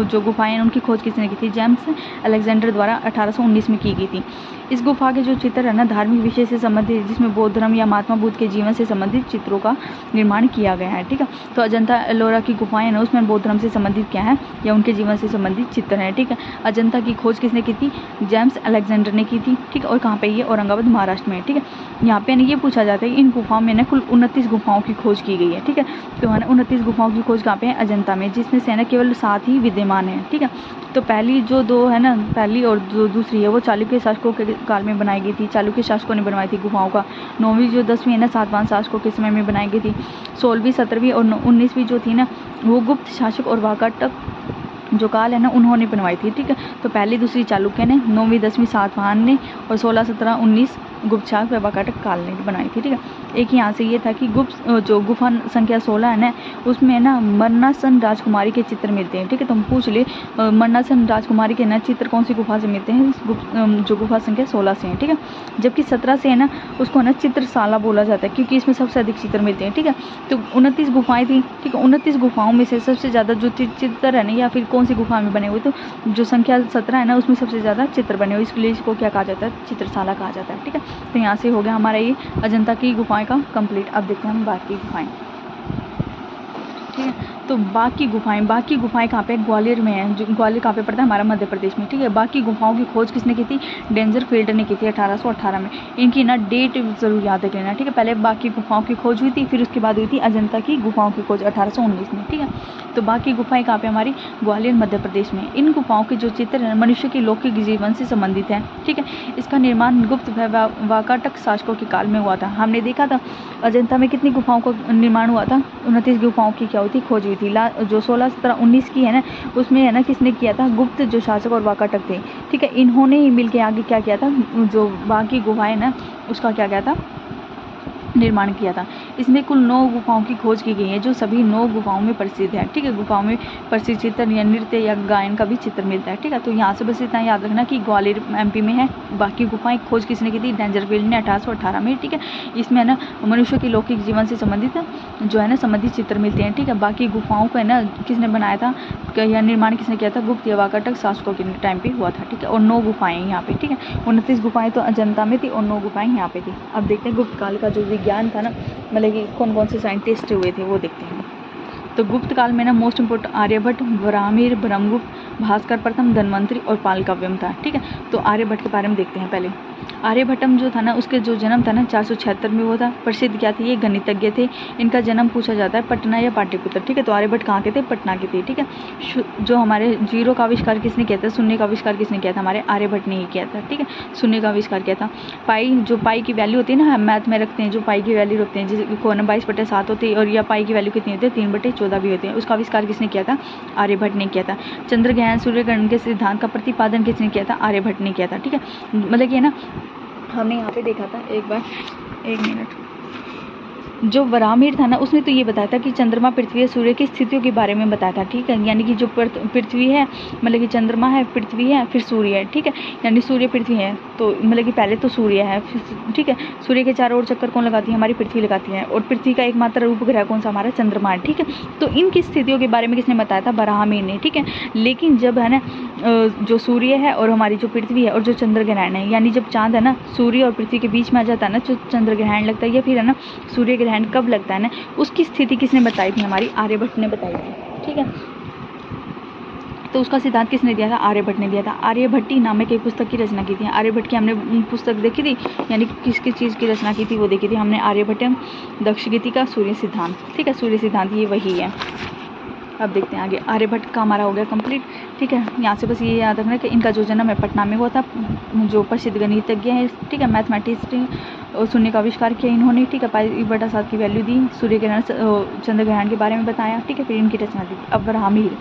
जो गुफाएं हैं उनकी खोज किसने की थी, जेम्स अलेक्जेंडर द्वारा 1819 में की गई थी। इस गुफा के जो चित्र है ना धार्मिक विषय से संबंधित, जिसमें बौद्ध धर्म या महात्मा बुद्ध के जीवन से संबंधित चित्रों का निर्माण किया गया है, ठीक है। तो अजंता एलोरा की गुफाएं ना उसमें बौद्ध धर्म से संबंधित क्या है या उनके जीवन से संबंधित चित्र हैं, ठीक है। अजंता की खोज किसने की थी, जेम्स अलेक्जेंडर ने की थी, ठीक है। और कहाँ पे, ये औरंगाबाद महाराष्ट्र में, ठीक है। यहाँ पे ये पूछा जाता है कि इन गुफाओं में ना कुल 29 गुफाओं की खोज की गई है, ठीक है। तो है ना 29 गुफाओं की खोज कहाँ पे है, अजंता में, जिसमें से है ना केवल 7 ही विद्यमान है, ठीक है। तो पहली जो 2 है ना, पहली और जो दूसरी है वो चालुक्य शासकों के काल में बनाई गई थी, चालुक्य शासकों ने बनवाई थी गुफाओं का। 9वीं जो 10वीं है ना सातवाहन शासकों के समय में बनाई गई थी। 16वीं 17वीं और 19वीं जो थी ना वो गुप्त शासक और वाकाटक जो काल है ना उन्होंने बनवाई थी, ठीक है। तो पहली दूसरी चालुक्य ने, 9वीं 10वीं सातवाहन ने, और 16 17 19 गुप्त शासक व वाकाटक काल ने बनाई थी, ठीक है। एक यहाँ से ये था कि गुप्त जो गुफा संख्या 16 है ना उसमें ना मरनासन राजकुमारी के चित्र मिलते हैं, ठीक है। तो हम पूछ ले मरनासन राजकुमारी के ना चित्र कौन सी गुफा से मिलते हैं, जो गुफा संख्या 16 से है, ठीक है। जबकि 17 से है ना उसको ना चित्रशाला बोला जाता है क्योंकि इसमें सबसे अधिक चित्र मिलते हैं, ठीक है। तो 29 गुफाएं थी, ठीक है। 29 गुफाओं में से सबसे ज़्यादा जो चित्र है ना या फिर कौन सी गुफा में बने हुए, तो जो संख्या 17 है ना उसमें सबसे ज़्यादा चित्र बने हुए, इसलिए इसको क्या कहा जाता है, चित्रशाला कहा जाता है, ठीक है। तो यहाँ से हो गया हमारा ये अजंता की गुफाएं का कंप्लीट। अब देखते हैं हम बाकी गुफाएं, ठीक है। तो बाकी गुफाएं कहाँ पे, ग्वालियर में है। जो ग्वालियर कहाँ पे पड़ता है, हमारा मध्य प्रदेश में, ठीक है। बाकी गुफाओं की खोज किसने की थी, डेंजरफील्ड ने की थी 1818 में। इनकी ना डेट ज़रूर याद रख लेना, ठीक है। पहले बाकी गुफाओं की खोज हुई थी, फिर उसके बाद हुई थी अजंता की गुफाओं की खोज 1819 में, ठीक है। तो बाकी गुफाएं कहाँ पे, हमारी ग्वालियर मध्य प्रदेश में। इन गुफाओं के जो चित्र हैं मनुष्य के लौकिक जीवन से संबंधित है, ठीक है। इसका निर्माण गुप्त वाकाटक शासकों के काल में हुआ था। हमने देखा था अजंता में कितनी गुफाओं का निर्माण हुआ था, 29 गुफाओं की क्या हुई थी, खोज हुई थी। जो 16 17 19 की है ना उसमें है ना किसने किया था, गुप्त जो शासक और वाकाटक थे, ठीक है। इन्होंने ही मिलके आगे क्या किया था, जो बाकी गुफाएं ना उसका क्या किया था, निर्माण किया था। इसमें कुल 9 गुफाओं की खोज की गई है जो सभी 9 गुफाओं में प्रसिद्ध है, ठीक है। गुफाओं में प्रसिद्ध चित्र या नृत्य या गायन का भी चित्र मिलता है, ठीक है। तो यहाँ से बस इतना याद रखना कि ग्वालियर MP में है। बाकी गुफाएं खोज किसने की थी, डेंजरफील्ड ने 1818 में, ठीक है। इसमें है ना मनुष्य के लौकिक जीवन से संबंधित जो है ना संबंधित चित्र मिलते हैं, ठीक है। बाकी गुफाओं को है ना किसने बनाया था या निर्माण किसने किया था, गुप्त या वाकाटक शासकों के टाइम पे हुआ था, ठीक है। और 9 गुफाएं यहाँ पे, ठीक है। 29 गुफाएं तो अजंता में थी और 9 गुफाएं यहाँ पे थी। अब देखते हैं गुप्त काल का जो विज्ञान था ना, मतलब कि कौन कौन से साइंटिस्ट हुए थे वो देखते हैं। तो गुप्त काल में ना मोस्ट इम्पोर्टेंट आर्यभट्ट, वराहमिहिर, ब्रह्मगुप्त, भास्कर प्रथम, धन्वंतरि और पालकाव्यम था। ठीक है, तो आर्यभट्ट के बारे में देखते हैं पहले। आर्यभट्टम जो था ना, उसके जो जन्म था ना 476 में हुआ था। प्रसिद्ध क्या थे, ये गणितज्ञ थे। इनका जन्म पूछा जाता है पटना या पाटलिपुत्र। ठीक है, तो आर्यभट्ट कहाँ के थे, पटना के थे। ठीक है, जो हमारे जीरो का आविष्कार किसने किया था, शून्य का आविष्कार किसने किया था, हमारे आर्यभट्ट ने ही किया था। ठीक है, शून्य का आविष्कार किया था। पाई, जो पाई की वैल्यू होती है ना, हम मैथ में रखते हैं, जो पाई की वैल्यू रखते हैं, जैसे को 22/7 होती है, और या पाई की वैल्यू कितनी होती है, 3/14 भी होती है। उसका आविष्कार किसने किया था, आर्यभट्ट ने किया था। चंद्र ग्रहण, सूर्य ग्रहण के सिद्धांत का प्रतिपादन किसने किया था, आर्यभट्ट ने किया था। ठीक है, मतलब कि है ना, हमने यहाँ पे देखा था एक बार, एक मिनट, जो वराहमिहिर था ना, उसने तो ये बताया था कि चंद्रमा, पृथ्वी और सूर्य की स्थितियों के बारे में बताया था। ठीक है, यानी कि जो पृथ्वी है, मतलब कि चंद्रमा है, पृथ्वी है, फिर सूर्य है। ठीक है, यानी सूर्य पृथ्वी है, तो मतलब कि पहले तो सूर्य है, ठीक है, सूर्य के चारों ओर चक्कर कौन लगाती है, हमारी पृथ्वी लगाती है, और पृथ्वी का एकमात्र उपग्रह कौन सा, हमारा चंद्रमा है। ठीक है, तो इनकी स्थितियों के बारे में किसने बताया था, वराहमिहिर ने। ठीक है, लेकिन जब है ना जो सूर्य है और हमारी जो पृथ्वी है और जो चंद्र ग्रहण है, यानी जब चांद है ना सूर्य और पृथ्वी के बीच में आ जाता है ना, जो चंद्र ग्रहण लगता है, या फिर है ना सूर्य ग्रहण कब लगता है ना, उसकी स्थिति किसने बताई थी, हमारी आर्यभट्ट ने बताई थी। ठीक है, तो उसका सिद्धांत किसने दिया था, आर्यभट्ट ने दिया था। आर्यभट्टी नामक एक पुस्तक की रचना की थी। आर्यभट्ट की हमने पुस्तक देखी थी, यानी किस किस चीज़ की रचना की थी वो देखी थी हमने, आर्यभट्टम, दक्षगीतिका, सूर्य सिद्धांत। ठीक है, सूर्य सिद्धांत ये वही है। अब देखते हैं आगे। आर्यभट्ट का हमारा हो गया कंप्लीट। ठीक है, यहाँ से बस ये याद रखना कि इनका जो जन्म है पटना में हुआ था, जो प्रसिद्ध गणितज्ञ है। ठीक है, मैथमेटिक्स और शून्य का आविष्कार किया इन्होंने। ठीक है, π/7 की वैल्यू दी, सूर्य ग्रहण, चंद्र ग्रहण के बारे में बताया। ठीक है, फिर इनकी रचना दी। अब वराहमिहिर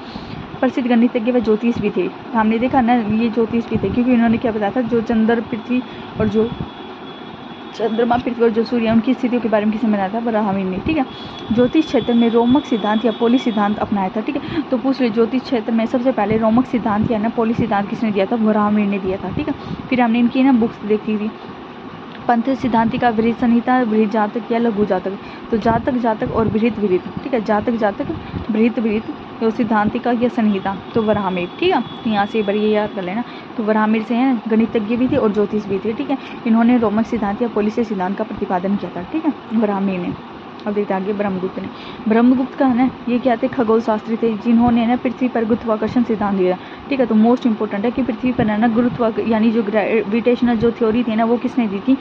प्रसिद्ध गणितज्ञ व ज्योतिष भी थे। हमने देखा ना, ये ज्योतिष भी थे, क्योंकि इन्होंने क्या बताया था, जो चंद्र, पृथ्वी और जो चंद्रमा, पृथ्वी और जो सूर्य, उनकी स्थितियों के बारे में किसने बताया था, वराहमिहिर ने। ठीक है, ज्योतिष क्षेत्र में रोमक सिद्धांत या पोली सिद्धांत अपनाया था। ठीक है, तो पूछ ले, ज्योतिष क्षेत्र में सबसे पहले रोमक सिद्धांत या ना पोली सिद्धांत किसने दिया था, वराहमिहिर ने दिया था। ठीक है, फिर हमने इनकी ना बुक्स देखी थी, पंथ सिद्धांति का बृहत संहिता, बृहत जातक या लघु जातक। तो जातक जातक और बृहत बृहत। ठीक है, जातक जातक, बृहत बृहत, तो सिद्धांतिका या संहिता, तो वराहमिहिर। ठीक है, तो यहाँ से बड़ी याद कर लेना। तो वराहमिहिर से हैं, गणितज्ञ भी थे और ज्योतिष भी थे। ठीक है, इन्होंने रोमक सिद्धांत या पोलिस सिद्धांत का प्रतिपादन किया था। ठीक है, वराहमिहिर ने। अब देखते आगे ब्रह्मगुप्त ने। ब्रह्मगुप्त का है ना, ये क्या थे, खगोल शास्त्री थे, जिन्होंने ना पृथ्वी पर गुरुत्वाकर्षण सिद्धांत दिया। ठीक है, तो मोस्ट इंपॉर्टेंट है कि पृथ्वी पर है ना गुरुत्वाकर्षण, यानी जो ग्रेविटेशनल जो थ्योरी थी ना, वो किसने दी थी,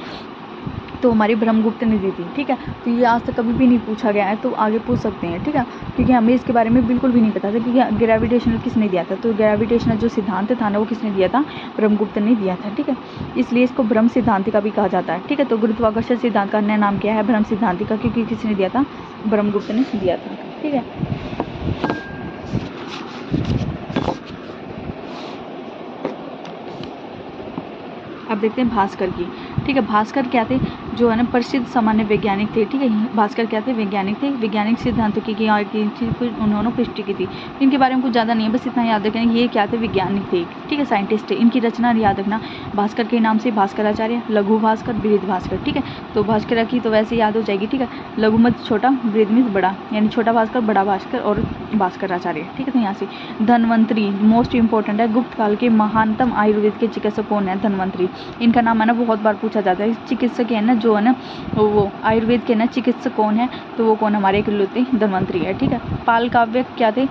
तो हमारी ब्रह्मगुप्त ने दी थी। ठीक है, तो ये आज तक कभी भी नहीं पूछा गया है, तो आगे पूछ सकते हैं। ठीक है, क्योंकि हमें इसके बारे में बिल्कुल भी नहीं पता था कि ग्रेविटेशनल किसने दिया था। तो ग्रेविटेशनल जो सिद्धांत था ना, वो किसने दिया था, ब्रह्मगुप्त ने दिया था। ठीक है, इसलिए इसको ब्रह्म सिद्धांतिका भी कहा जाता है। ठीक है, तो गुरुत्वाकर्षण सिद्धांत का अन्य नाम क्या है, ब्रह्म सिद्धांतिका, क्योंकि किसने दिया था, ब्रह्मगुप्त ने दिया था। ठीक है, अब देखते हैं भास्कर की। ठीक है, भास्कर क्या थे, जो है ना प्रसिद्ध सामान्य वैज्ञानिक थे। ठीक है, भास्कर क्या थे, वैज्ञानिक थे, वैज्ञानिक सिद्धांतों की उन्होंने पुष्टि की थी। इनके बारे में कुछ ज़्यादा नहीं है, बस इतना याद रखना, ये क्या थे, वैज्ञानिक थे। ठीक है, साइंटिस्ट थे। इनकी रचना याद रखना, भास्कर के नाम से भास्कराचार्य, लघु भास्कर, बृहद भास्कर। ठीक है, तो भास्कर की तो वैसे याद हो जाएगी। ठीक है, लघु मत छोटा, बृहद में बड़ा, यानी छोटा भास्कर, बड़ा भास्कर और भास्कराचार्य। ठीक है, तो यहाँ से धन्वंतरि मोस्ट इंपॉर्टेंट है, गुप्त काल के महानतम आयुर्वेद के चिकित्सक कौन है, धन्वंतरि। इनका नाम है ना बहुत बार पूछा जाता है। चिकित्सक है ना, जो है ना वो आयुर्वेद के ना चिकित्सक कौन है, तो वो कौन, हमारे इकलौते धन्वंतरि है। ठीक है, पालकाव्य क्या थे,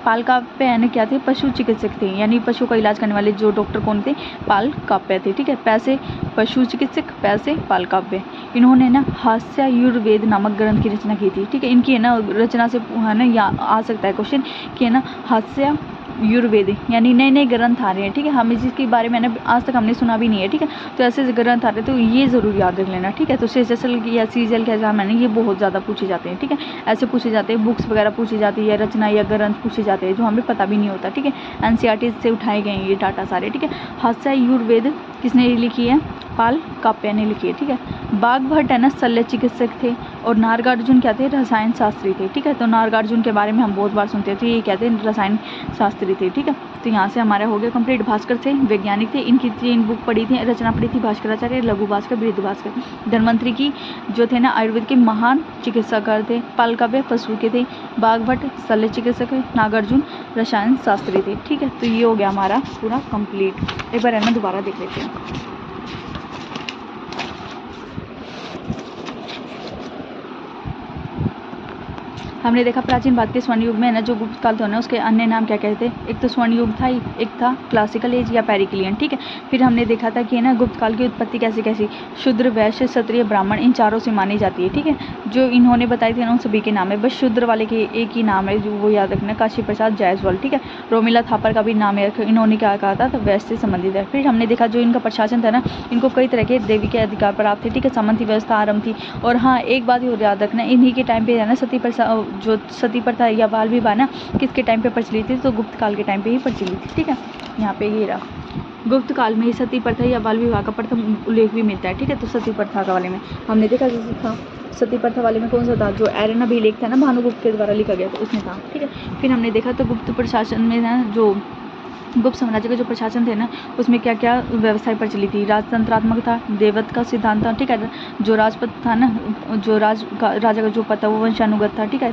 पालकाव्य यानी क्या थे, पशु चिकित्सक थे, यानी पशु का इलाज करने वाले जो डॉक्टर कौन थे, पालकाव्य थे। ठीक है, पैसे पशु चिकित्सक, पैसे पालकाव्य। इन्होंने ना हास्यायुर्वेद नामक ग्रंथ की रचना की थी। ठीक है, इनकी है ना रचना से है ना या आ सकता है क्वेश्चन कि है ना हास्य युर्वेद, यानी नए नए ग्रंथ आ रहे हैं। ठीक है, हमें जिसके बारे में ना आज तक हमने सुना भी नहीं है। ठीक है, तो ऐसे ग्रंथ आ रहे हैं, तो ये ज़रूर याद रख लेना। ठीक है, तो शेषसल या सीजल के एग्जाम में ये बहुत ज़्यादा पूछे जाते हैं। ठीक है, ऐसे पूछे जाते हैं, बुक्स वगैरह पूछी जाती है, रचना या ग्रंथ पूछे जाते हैं जो हमें पता भी नहीं होता। ठीक है, एनसीईआरटी से उठाए गए हैं ये डाटा सारे। ठीक है, हास्यायुर्वेद किसने लिखी है, पालकाव्य ने लिखी है। ठीक है, बाघभट्ट है ना शल्य चिकित्सक थे, और नागार्जुन क्या थे, रसायन शास्त्री थे। ठीक है, तो नागार्जुन के बारे में हम बहुत बार सुनते थे, ये क्या थे, रसायन शास्त्री थे। ठीक है, तो यहाँ से हमारा हो गया कंप्लीट। भास्कर थे, वैज्ञानिक थे, इनकी 3 बुक पढ़ी थी, रचना पढ़ी थी, भास्कराचार्य, लघु भास्कर, बृहद भास्कर। धन्वंतरि की जो थे ना आयुर्वेद के महान चिकित्सकार थे, पालकाव्य पशु के थे, बाघभट्ट शल्य चिकित्सक, नागार्जुन रसायन शास्त्री थे। ठीक है, तो ये हो गया हमारा पूरा कंप्लीट। एक बार है ना दोबारा देख लेते हैं। हमने देखा प्राचीन भारत के स्वर्ण युग में ना जो गुप्त काल था ना उसके अन्य नाम क्या कहते हैं, एक तो स्वर्ण युग था ही, एक था क्लासिकल एज या पेरिक्लियन, ठीक है। फिर हमने देखा था कि ना गुप्त काल की उत्पत्ति कैसी कैसी शूद्र, वैश्य, क्षत्रिय, ब्राह्मण इन चारों से मानी जाती है, ठीक है। जो इन्होंने बताई थी ना उन सभी के नाम है, बस शूद्र वाले के एक ही नाम है जो वो याद रखना, काशी प्रसाद जायसवाल, ठीक है। रोमिला थापर का भी नाम है, इन्होंने क्या कहा था, तो वैश्य से संबंधित है। फिर हमने देखा जो इनका प्रशासन था ना, इनको कई तरह के देवी के अधिकार प्राप्त थे, ठीक है। सामंती व्यवस्था आरंभ थी। और हाँ एक बात और याद रखना, इन्हीं के टाइम पे है ना सती प्रथा, जो सती प्रथा या बाल विवाह ना किसके टाइम पे प्रचलित थी, तो गुप्त काल के टाइम पे ही प्रचलित थी, ठीक है। यहाँ पे ये रहा, गुप्त काल में ही सती प्रथा या बाल विवाह का प्रथम उल्लेख भी मिलता है, ठीक है। तो सती प्रथा का वाले में हमने देखा जैसे था, सती प्रथा वाले में कौन सा था, जो एरन अभिलेख था ना भानुगुप्त के द्वारा लिखा गया था उसमें था, ठीक है। फिर हमने देखा तो गुप्त प्रशासन में ना जो गुप्त साम्राज्य का जो प्रशासन थे ना उसमें क्या क्या व्यवस्थाएं प्रचलित थी, राजतंत्रात्मक था, देवत्व का सिद्धांत था, ठीक है। जो राजपद था ना, जो राजा का जो पद था वो वंशानुगत था, ठीक है।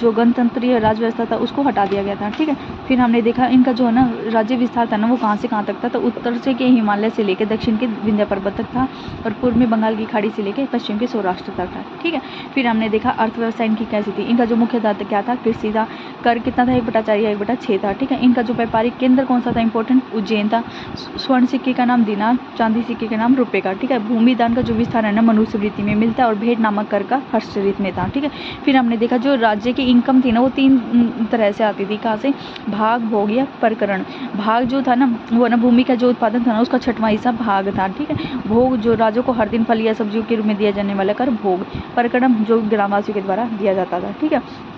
गणतंत्रीय राज व्यवस्था था उसको हटा दिया गया था, ठीक है। फिर हमने देखा इनका जो है ना राज्य विस्तार था ना वो कहाँ से कहाँ तक था, तो उत्तर से के हिमालय से लेकर दक्षिण के विंध्य पर्वत तक था, और पूर्व में बंगाल की खाड़ी से लेकर पश्चिम के सौराष्ट्र तक था, ठीक है। फिर हमने देखा अर्थव्यवस्था इनकी कैसी थी, इनका जो मुख्य धातु क्या था, कृषि था, कर कितना था 1/4 या 1/6 था, ठीक है। इनका जो व्यापारिक केंद्र कौन सा था, इंपॉर्टेंट, उज्जैन था। स्वर्ण सिक्के का नाम दिनार, चांदी सिक्के का नाम रुपए का, ठीक है। भूमि दान का जो विस्तार है ना मनुष्य वृत्ति में मिलता है, और भेंट नामक कर का हर्षचरित में था, ठीक है। फिर हमने देखा जो राज्य की इनकम थी ना वो 3 तरह से आती थी, कहाँ से, भाग, भोग या प्रकरण। भाग जो था ना वो ना भूमि का जो उत्पादन था ना उसका 6वां हिस्सा भाग था, ठीक है। भोग जो राजों को हर दिन फल या सब्जियों के रूप में दिया जाने वाला कर भोग। प्रकरण जो ग्रामवासियों के द्वारा दिया जाता था, ठीक है।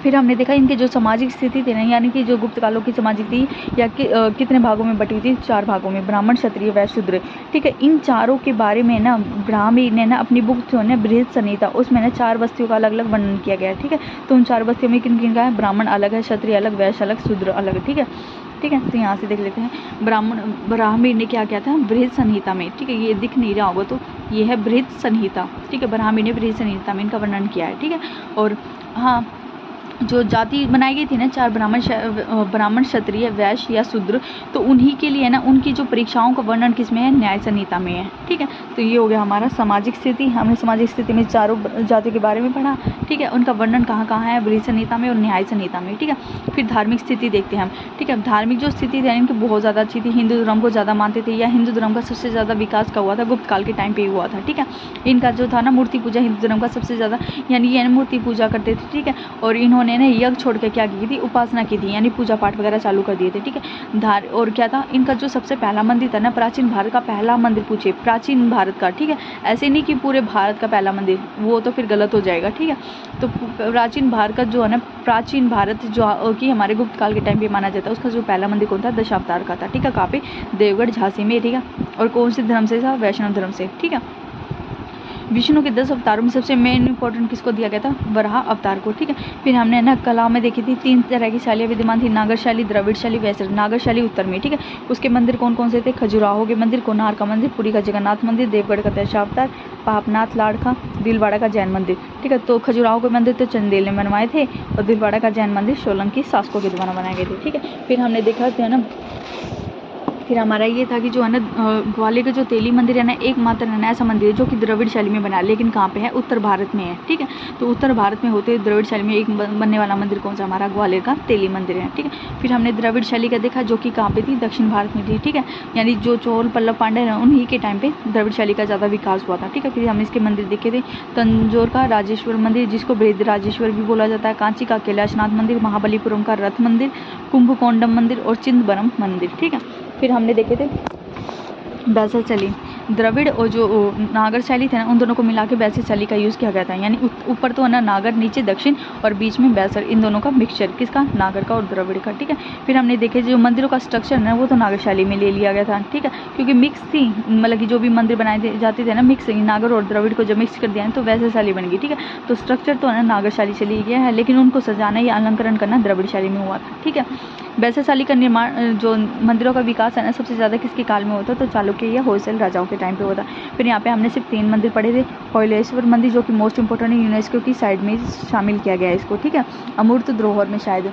फिर हमने देखा इनकी जो सामाजिक स्थिति थी ना, यानी कि जो गुप्त कालों की सामाजिक थी या कितने भागों में बटी हुई थी, 4 भागों में, ब्राह्मण, क्षत्रिय, वैश्य, शूद्र, ठीक है। इन चारों के बारे में ना ब्राह्मी ने ना अपनी बुक जो है ना बृहद संहिता उसमें ना 4 बस्तियों का अलग अलग वर्णन किया गया है, ठीक है। तो उन 4 बस्तियों में किन किन का है, ब्राह्मण अलग है, क्षत्रिय अलग, वैश्य अलग, शूद्र अलग, ठीक है। ठीक है, तो यहाँ से देख लेते हैं ब्राह्मी ने क्या किया था बृहद संहिता में, ठीक है। ये दिख नहीं रहा होगा तो ये है बृहद संहिता, ठीक है। ब्राह्मी ने बृहद संहिता में इनका वर्णन किया है, ठीक है। और हाँ जो जाति बनाई गई थी ना 4, ब्राह्मण, क्षत्रिय, वैश्य या शूद्र, तो उन्हीं के लिए ना उनकी जो परीक्षाओं का वर्णन किसमें है, न्याय संहिता में है, ठीक है। तो ये हो गया हमारा सामाजिक स्थिति। हमने सामाजिक स्थिति में 4 जातियों के बारे में पढ़ा, ठीक है। उनका वर्णन कहाँ कहाँ है, बृहद संहिता में और न्याय संहिता में, ठीक है। फिर धार्मिक स्थिति देखते हैं हम, ठीक है। धार्मिक जो स्थिति थी इनकी बहुत ज़्यादा अच्छी थी, हिंदू धर्म को ज़्यादा मानते थे, या हिंदू धर्म का सबसे ज़्यादा विकास का हुआ था गुप्त काल के टाइम पे ही हुआ था, ठीक है। इनका जो था ना मूर्ति पूजा हिंदू धर्म का सबसे ज़्यादा, यानी ये मूर्ति पूजा करते थे, ठीक है। और इन्होंने ना यज्ञ छोड़ के क्या की थी, उपासना की थी, यानी पूजा पाठ वगैरह चालू कर दिए थे, ठीक है। और क्या था इनका जो सबसे पहला मंदिर था ना, प्राचीन भारत का पहला मंदिर, पूछे प्राचीन भारत का, ठीक है। ऐसे नहीं कि पूरे भारत का पहला मंदिर, वो तो फिर गलत हो जाएगा, ठीक है। तो प्राचीन भारत का जो है ना, प्राचीन भारत जो कि हमारे गुप्त काल के टाइम पे माना जाता है, उसका जो पहला मंदिर कौन था, दशावतार का था, ठीक है। कहाँ पे, देवगढ़ झांसी में, ठीक है। और कौन से धर्म से था, वैष्णव धर्म से, ठीक है। विष्णु के 10 अवतारों में सबसे मेन इंपॉर्टेंट किसको दिया गया था, वराह अवतार को, ठीक है। फिर हमने ना कला में देखी थी 3 तरह की शैलियाँ विद्यमान थी, नागर शैली, द्रविड़ शैली, वैष्णव। नागर शैली उत्तर में, ठीक है। उसके मंदिर कौन कौन से थे, खजुराहो के मंदिर, कोणार्क का मंदिर, पुरी का जगन्नाथ मंदिर, देवगढ़ का दशावतार, पापनाथ लाड़का, दिलवाड़ा का जैन मंदिर, ठीक है। तो खजुराहो के मंदिर तो चंदेल ने बनवाए थे, और दिलवाड़ा का जैन मंदिर सोलंकी शासकों के द्वारा बनाए गए थे, ठीक है। फिर हमने देखा था ना, फिर हमारा ये था कि जो है ना ग्वालियर का जो तेली मंदिर है ना, एकमात्र है ना ऐसा मंदिर है जो कि द्रविड़ शैली में बना है, लेकिन कहाँ पे है, उत्तर भारत में है, ठीक है। तो उत्तर भारत में होते द्रविड़ शैली में एक बनने वाला मंदिर कौन सा, हमारा ग्वालियर का तेली मंदिर है, ठीक है। फिर हमने द्रविड़ शैली का देखा जो कि कहाँ पे थी, दक्षिण भारत में थी, ठीक है। यानी जो चोल पल्लव पांड्य है उन्हीं के टाइम पे द्रविड़ शैली का ज़्यादा विकास हुआ था, ठीक है। फिर हमने इसके मंदिर देखे थे, तंजौर का राजेश्वर मंदिर जिसको बृहद राजेश्वर भी बोला जाता है, कांची का कैलाशनाथ मंदिर, महाबलीपुरम का रथ मंदिर, कुंभकोंडम मंदिर और चिदंबरम मंदिर, ठीक है। फिर हमने देखे थे बैसर शैली, द्रविड़ और जो नागर शैली थे ना उन दोनों को मिला के बैसर शैली का यूज़ किया गया था, यानी ऊपर तो है ना नागर, नीचे दक्षिण और बीच में बैसर, इन दोनों का मिक्सचर, किसका, नागर का और द्रविड़ का, ठीक है। फिर हमने देखे जो मंदिरों का स्ट्रक्चर है ना वो तो नागर शैली में ले लिया गया था, ठीक है, क्योंकि मिक्स थी, मतलब कि जो भी मंदिर बनाए जाते थे ना मिक्स, नागर और द्रविड़ को जब मिक्स कर दिया तो वैसर शैली बन गई, ठीक है। तो स्ट्रक्चर तो है ना नागर शैली से लिया गया है, लेकिन उनको सजाना या अलंकरण करना द्रविड़ शैली में हुआ था, ठीक है। वैसर शैली का निर्माण, जो मंदिरों का विकास है ना सबसे ज़्यादा किसके काल में होता, तो चालुक्य या होयसल राजाओं के टाइम पे होता। फिर यहाँ पे हमने सिर्फ 3 मंदिर पढ़े थे, होयलेश्वर मंदिर जो कि मोस्ट इंपॉर्टेंट है, यूनेस्को की साइड में शामिल किया गया है इसको, ठीक है। अमूर्त धरोहर में शायद,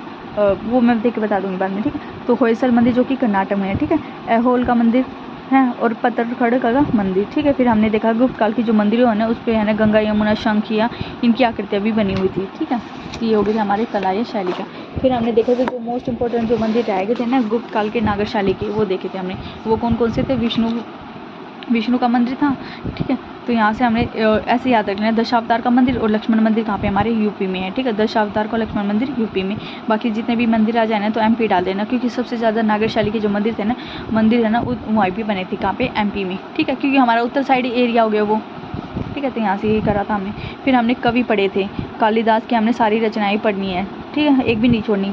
वो मैं देख के बता दूंगी बाद में, ठीक है। तो होयसल मंदिर जो कि कर्नाटक में है, ठीक है। ऐहोल का मंदिर है और पत्थरखड़ का मंदिर, ठीक है। फिर हमने देखा गुप्त काल की जो मंदिर है ना उस पर है ना गंगा यमुना शंखिया इनकी आकृतियाँ भी बनी हुई थी, ठीक है। ये हो गई हमारे कला या शैली का। फिर हमने देखा कि जो मोस्ट इंपॉर्टेंट जो मंदिर रह गए थे ना गुप्त काल के नागरशाली के, वो देखे थे हमने। वो कौन कौन से थे? विष्णु का मंदिर था, ठीक है। तो यहाँ से हमने ऐसे याद रखना है, दशावतार का मंदिर और लक्ष्मण मंदिर कहाँ पे? हमारे यूपी में है, ठीक है। दशावतार का लक्ष्मण मंदिर यूपी में। बाकी जितने भी मंदिर आ जाए ना तो एमपी डाल देना, क्योंकि सबसे ज़्यादा नागरशाली के जो मंदिर है ना वहीं पे बने थे, कहाँ पे? एमपी में, ठीक है। क्योंकि हमारा उत्तर साइड एरिया हो गया वो, ठीक है। तो यहाँ से यही करा था हमने। फिर हमने कवि पढ़े थे, कालिदास की हमने सारी रचनाएं पढ़नी है, ठीक है, एक भी नहीं छोड़नी।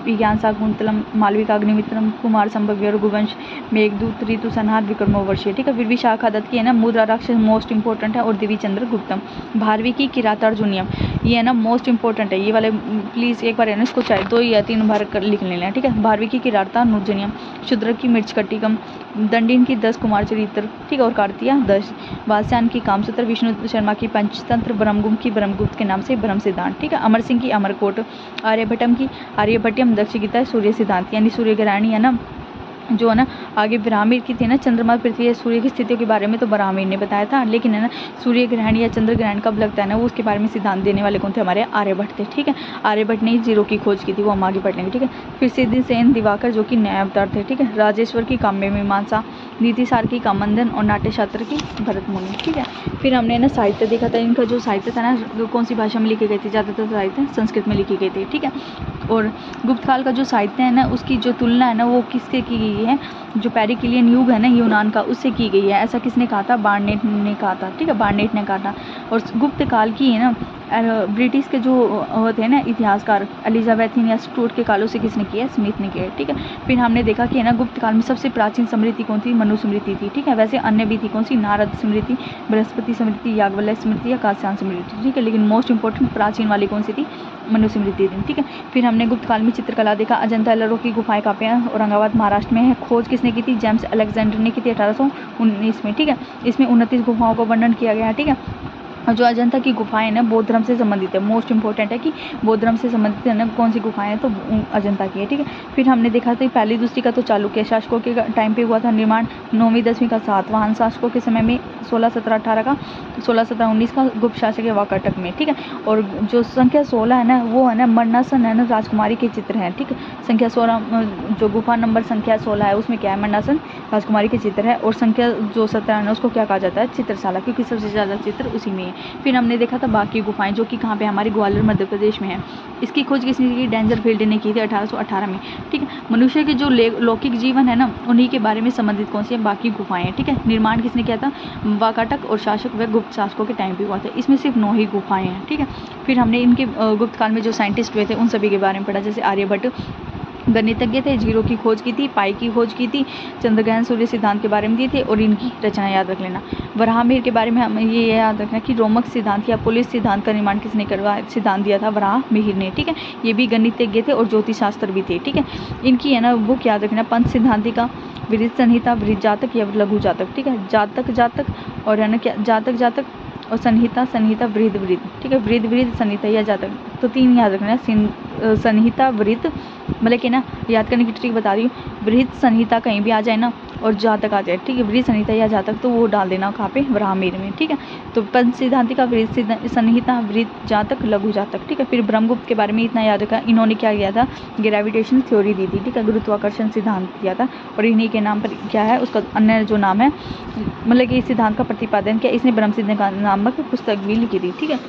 विज्ञान शाकुंतलम, मालविका अग्निमित्रम, कुमार संभव, रघुवंश, मेघदूत, ऋतु संहार, विक्रमोर्वशीय, ठीक है। फिर विशाखा दत्त की है ना मुद्रा राक्षस मोस्ट इंपॉर्टेंट है, और देवी चंद्र गुप्तम। भारवी की किरातार्जुनियम, ये है ना मोस्ट इंपॉर्टेंट है, ये वाले प्लीज़ एक बार है ना इसको चाहे 2 या 3 बार कर लिख लेना, ठीक है। भारवी की किरातार्जुनियम, शूद्र की मृच्छकटिकम, दंडिन की 10 कुमार चरित्र, ठीक है, और कार्तिया 10, वात्स्यायन की कामसूत्र, विष्णु शर्मा की पंचतंत्र, ब्रह्मगुप्त की ब्रह्मगुप्त के नाम से ब्रह्म सिद्धांत, ठीक है। अमर सिंह की अमरकोट, आर्यभट्टम की आर्यभट्टम, दक्ष गीता सूर्य सिद्धांत यानी सूर्यग्रहणी है ना जो है ना। आगे ब्राह्मीण की थी ना चंद्रमा पृथ्वी या सूर्य की स्थितियों के बारे में तो ब्राह्मीण ने बताया था, लेकिन है ना सूर्य ग्रहण या चंद्र ग्रहण कब लगता है ना वो उसके बारे में सिद्धांत देने वाले कौन थे? हमारे आर्यभट्ट थे, ठीक है। आर्यभट्ट ने ही जीरो की खोज की थी, वो हम आगे पढ़ लेंगे, ठीक है। फिर सिद्धि सेन दिवाकर जो कि नए अवतार थे, ठीक है। राजेश्वर की काम्य मीमांसा, नीतिसार की कामंदन और नाट्यशास्त्र की भरत मुनि, ठीक है। फिर हमने ना साहित्य देखा था, इनका जो साहित्य था ना कौन सी भाषा में लिखी गई थी? ज़्यादातर साहित्य संस्कृत में लिखी गई थी, ठीक है। और गुप्त काल का जो साहित्य है ना उसकी जो तुलना है ना वो किससे की गई है? जो पेरिक्लियन युग है ना यूनान का, उससे की गई है। ऐसा किसने कहा था? बार्नेट ने कहा था, ठीक है, बार्नेट ने कहा था। और गुप्त काल की है ना ब्रिटिश के जो होते हैं ना इतिहासकार एलिजाबेथिन या स्टुअर्ट के कालों से किसने किया? स्मिथ ने किया, ठीक है। फिर हमने देखा कि है ना गुप्त काल में सबसे प्राचीन स्मृति कौन थी? मनु स्मृति थी, ठीक है। वैसे अन्य भी थी, कौन सी? नारद स्मृति, बृहस्पति स्मृति, याज्ञवल्क्य स्मृति या काश्यायन स्मृति, ठीक है। लेकिन मोस्ट इंपॉर्टेंट प्राचीन वाली कौन सी थी? मनु स्मृति थी, ठीक है। फिर हमने गुप्त काल में चित्रकला देखा, अजंता एलोरा की गुफाएं कहाँ पे हैं? औरंगाबाद महाराष्ट्र में है। खोज किसने की थी? जेम्स अलेक्जेंडर ने की थी 1819 में, ठीक है। इसमें 29 गुफाओं का वर्णन किया गया है, ठीक है। और जो अजंता की गुफाएं ना बौद्ध धर्म से संबंधित है, मोस्ट इंपॉर्टेंट है कि बौद्ध धर्म से संबंधित है ना कौन सी गुफाएं हैं? तो अजंता की है, ठीक है। फिर हमने देखा था पहली दूसरी का तो चालुक्य शासकों के टाइम पे हुआ था निर्माण, 9वीं 10वीं का सातवाहन शासकों के समय में, 16 17 18 का, 16 17 19 का गुप्त शासक वाकाटक में, ठीक है। और जो संख्या 16 है ना वो है ना मन्नासन है ना राजकुमारी के चित्र हैं, ठीक है। संख्या 16 जो गुफा नंबर संख्या 16 है उसमें क्या है? मन्नासन राजकुमारी के चित्र है। और संख्या जो 17 है ना उसको क्या कहा जाता है? चित्रशाला, क्योंकि सबसे ज़्यादा चित्र उसी में है। फिर हमने देखा था बाकी गुफाएं जो कि कहाँ पे? हमारे ग्वालियर मध्य प्रदेश में है। इसकी खोज किसने की? डेंजरफील्ड ने की थी 1818 में, ठीक है। मनुष्य के जो लौकिक जीवन है ना उन्हीं के बारे में संबंधित कौन सी है? बाकी गुफाएं, ठीक है। निर्माण किसने किया था? वाकाटक और शासक व गुप्त शासकों के टाइम पे हुआ था। इसमें सिर्फ 9 ही गुफाएं हैं, ठीक है। फिर हमने इनके गुप्त काल में जो साइंटिस्ट हुए थे उन सभी के बारे में पढ़ा, जैसे आर्यभट्ट गणितज्ञ थे, जीरो की खोज की थी, पाई की खोज की थी, चंद्रग्रहण सूर्य सिद्धांत के बारे में दिए थे, और इनकी रचना याद रख लेना। वराहमिहिर के बारे में हमें ये याद रखना कि रोमक सिद्धांत या पुलिस सिद्धांत का निर्माण किसने करवाया? सिद्धांत दिया था वराहमिहिर ने, ठीक है। ये भी गणितज्ञ थे और ज्योतिष शास्त्र भी थे, ठीक है। इनकी है ना बुक याद रखना, पंच सिद्धांतिका, विहित संहिता, बृहत जातक या लघु जातक, ठीक है। जातक और है ना क्या? जातक और संहिता बृहद, ठीक है। बृहद संहिता या जातक, तो 3 याद रखना है, संहिता बृहद, मतलब कि ना याद करने की ट्रिक बता रही हूँ। बृहद संहिता कहीं भी आ जाए ना और जातक आ जाए, ठीक है, बृहद संहिता या जातक, तो वो डाल देना कहाँ पे? वराहमिहिर में, ठीक है। तो पंच सिद्धांतिका, बृहद संहिता, बृहद जातक, लघु जातक, ठीक है। फिर ब्रह्मगुप्त के बारे में इतना याद रखा, इन्होंने क्या किया था? ग्रेविटेशन थ्योरी दी थी, ठीक है, गुरुत्वाकर्षण सिद्धांत दिया था, और इन्हीं के नाम पर क्या है उसका अन्य जो नाम है, मतलब कि इस सिद्धांत का प्रतिपादन किया इसने, ब्रह्म सिद्धांत नामक पुस्तक भी लिखी थी, ठीक है।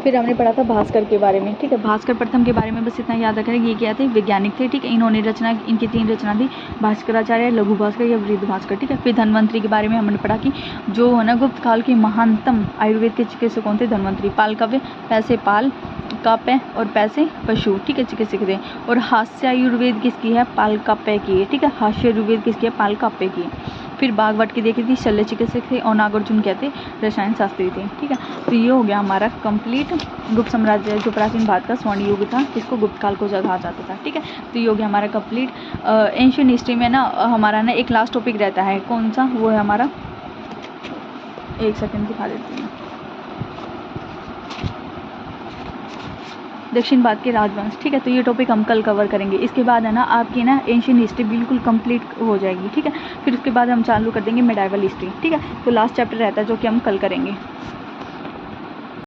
फिर हमने पढ़ा था भास्कर के बारे में, ठीक है। भास्कर प्रथम के बारे में बस इतना याद रखें, ये क्या थे? वैज्ञानिक थे, ठीक है। इन्होंने रचना, इनकी 3 रचना थी, भास्कराचार्य, लघु भास्कर या वृहद भास्कर, ठीक है। फिर धन्वंतरी के बारे में हमने पढ़ा कि जो है ना गुप्त काल के महानतम आयुर्वेद के चिकित्सक कौन थे? धन्वंतरी। पालकव्य, पैसे पाल, काप्य और पैसे पशु, ठीक है, चिकित्सक थे। और हास्य आयुर्वेद किसकी है? पालकाप्य की है, ठीक है। हास्य आयुर्वेद किसकी है? पालकाप्य की। फिर बागवट की देखी थी, शल्य चिकित्सक थे, और नागार्जुन कहते रसायन शास्त्री थे, ठीक है। तो ये हो गया हमारा कंप्लीट गुप्त साम्राज्य, जो प्राचीन भारत का स्वर्ण युग था, जिसको गुप्त काल को कहा जाता था, ठीक है। तो ये हो गया हमारा कंप्लीट एंशियंट हिस्ट्री में ना हमारा ना एक लास्ट टॉपिक रहता है, कौन सा? वो है हमारा, एक सेकंड दिखा देती हूँ। दक्षिण भारत के राजवंश, ठीक है। तो ये टॉपिक हम कल कवर करेंगे। इसके बाद है ना आपकी ना एंशियंट हिस्ट्री बिल्कुल कंप्लीट हो जाएगी, ठीक है। फिर उसके बाद हम चालू कर देंगे मेडाइवल हिस्ट्री, ठीक है। तो लास्ट चैप्टर रहता है जो कि हम कल करेंगे।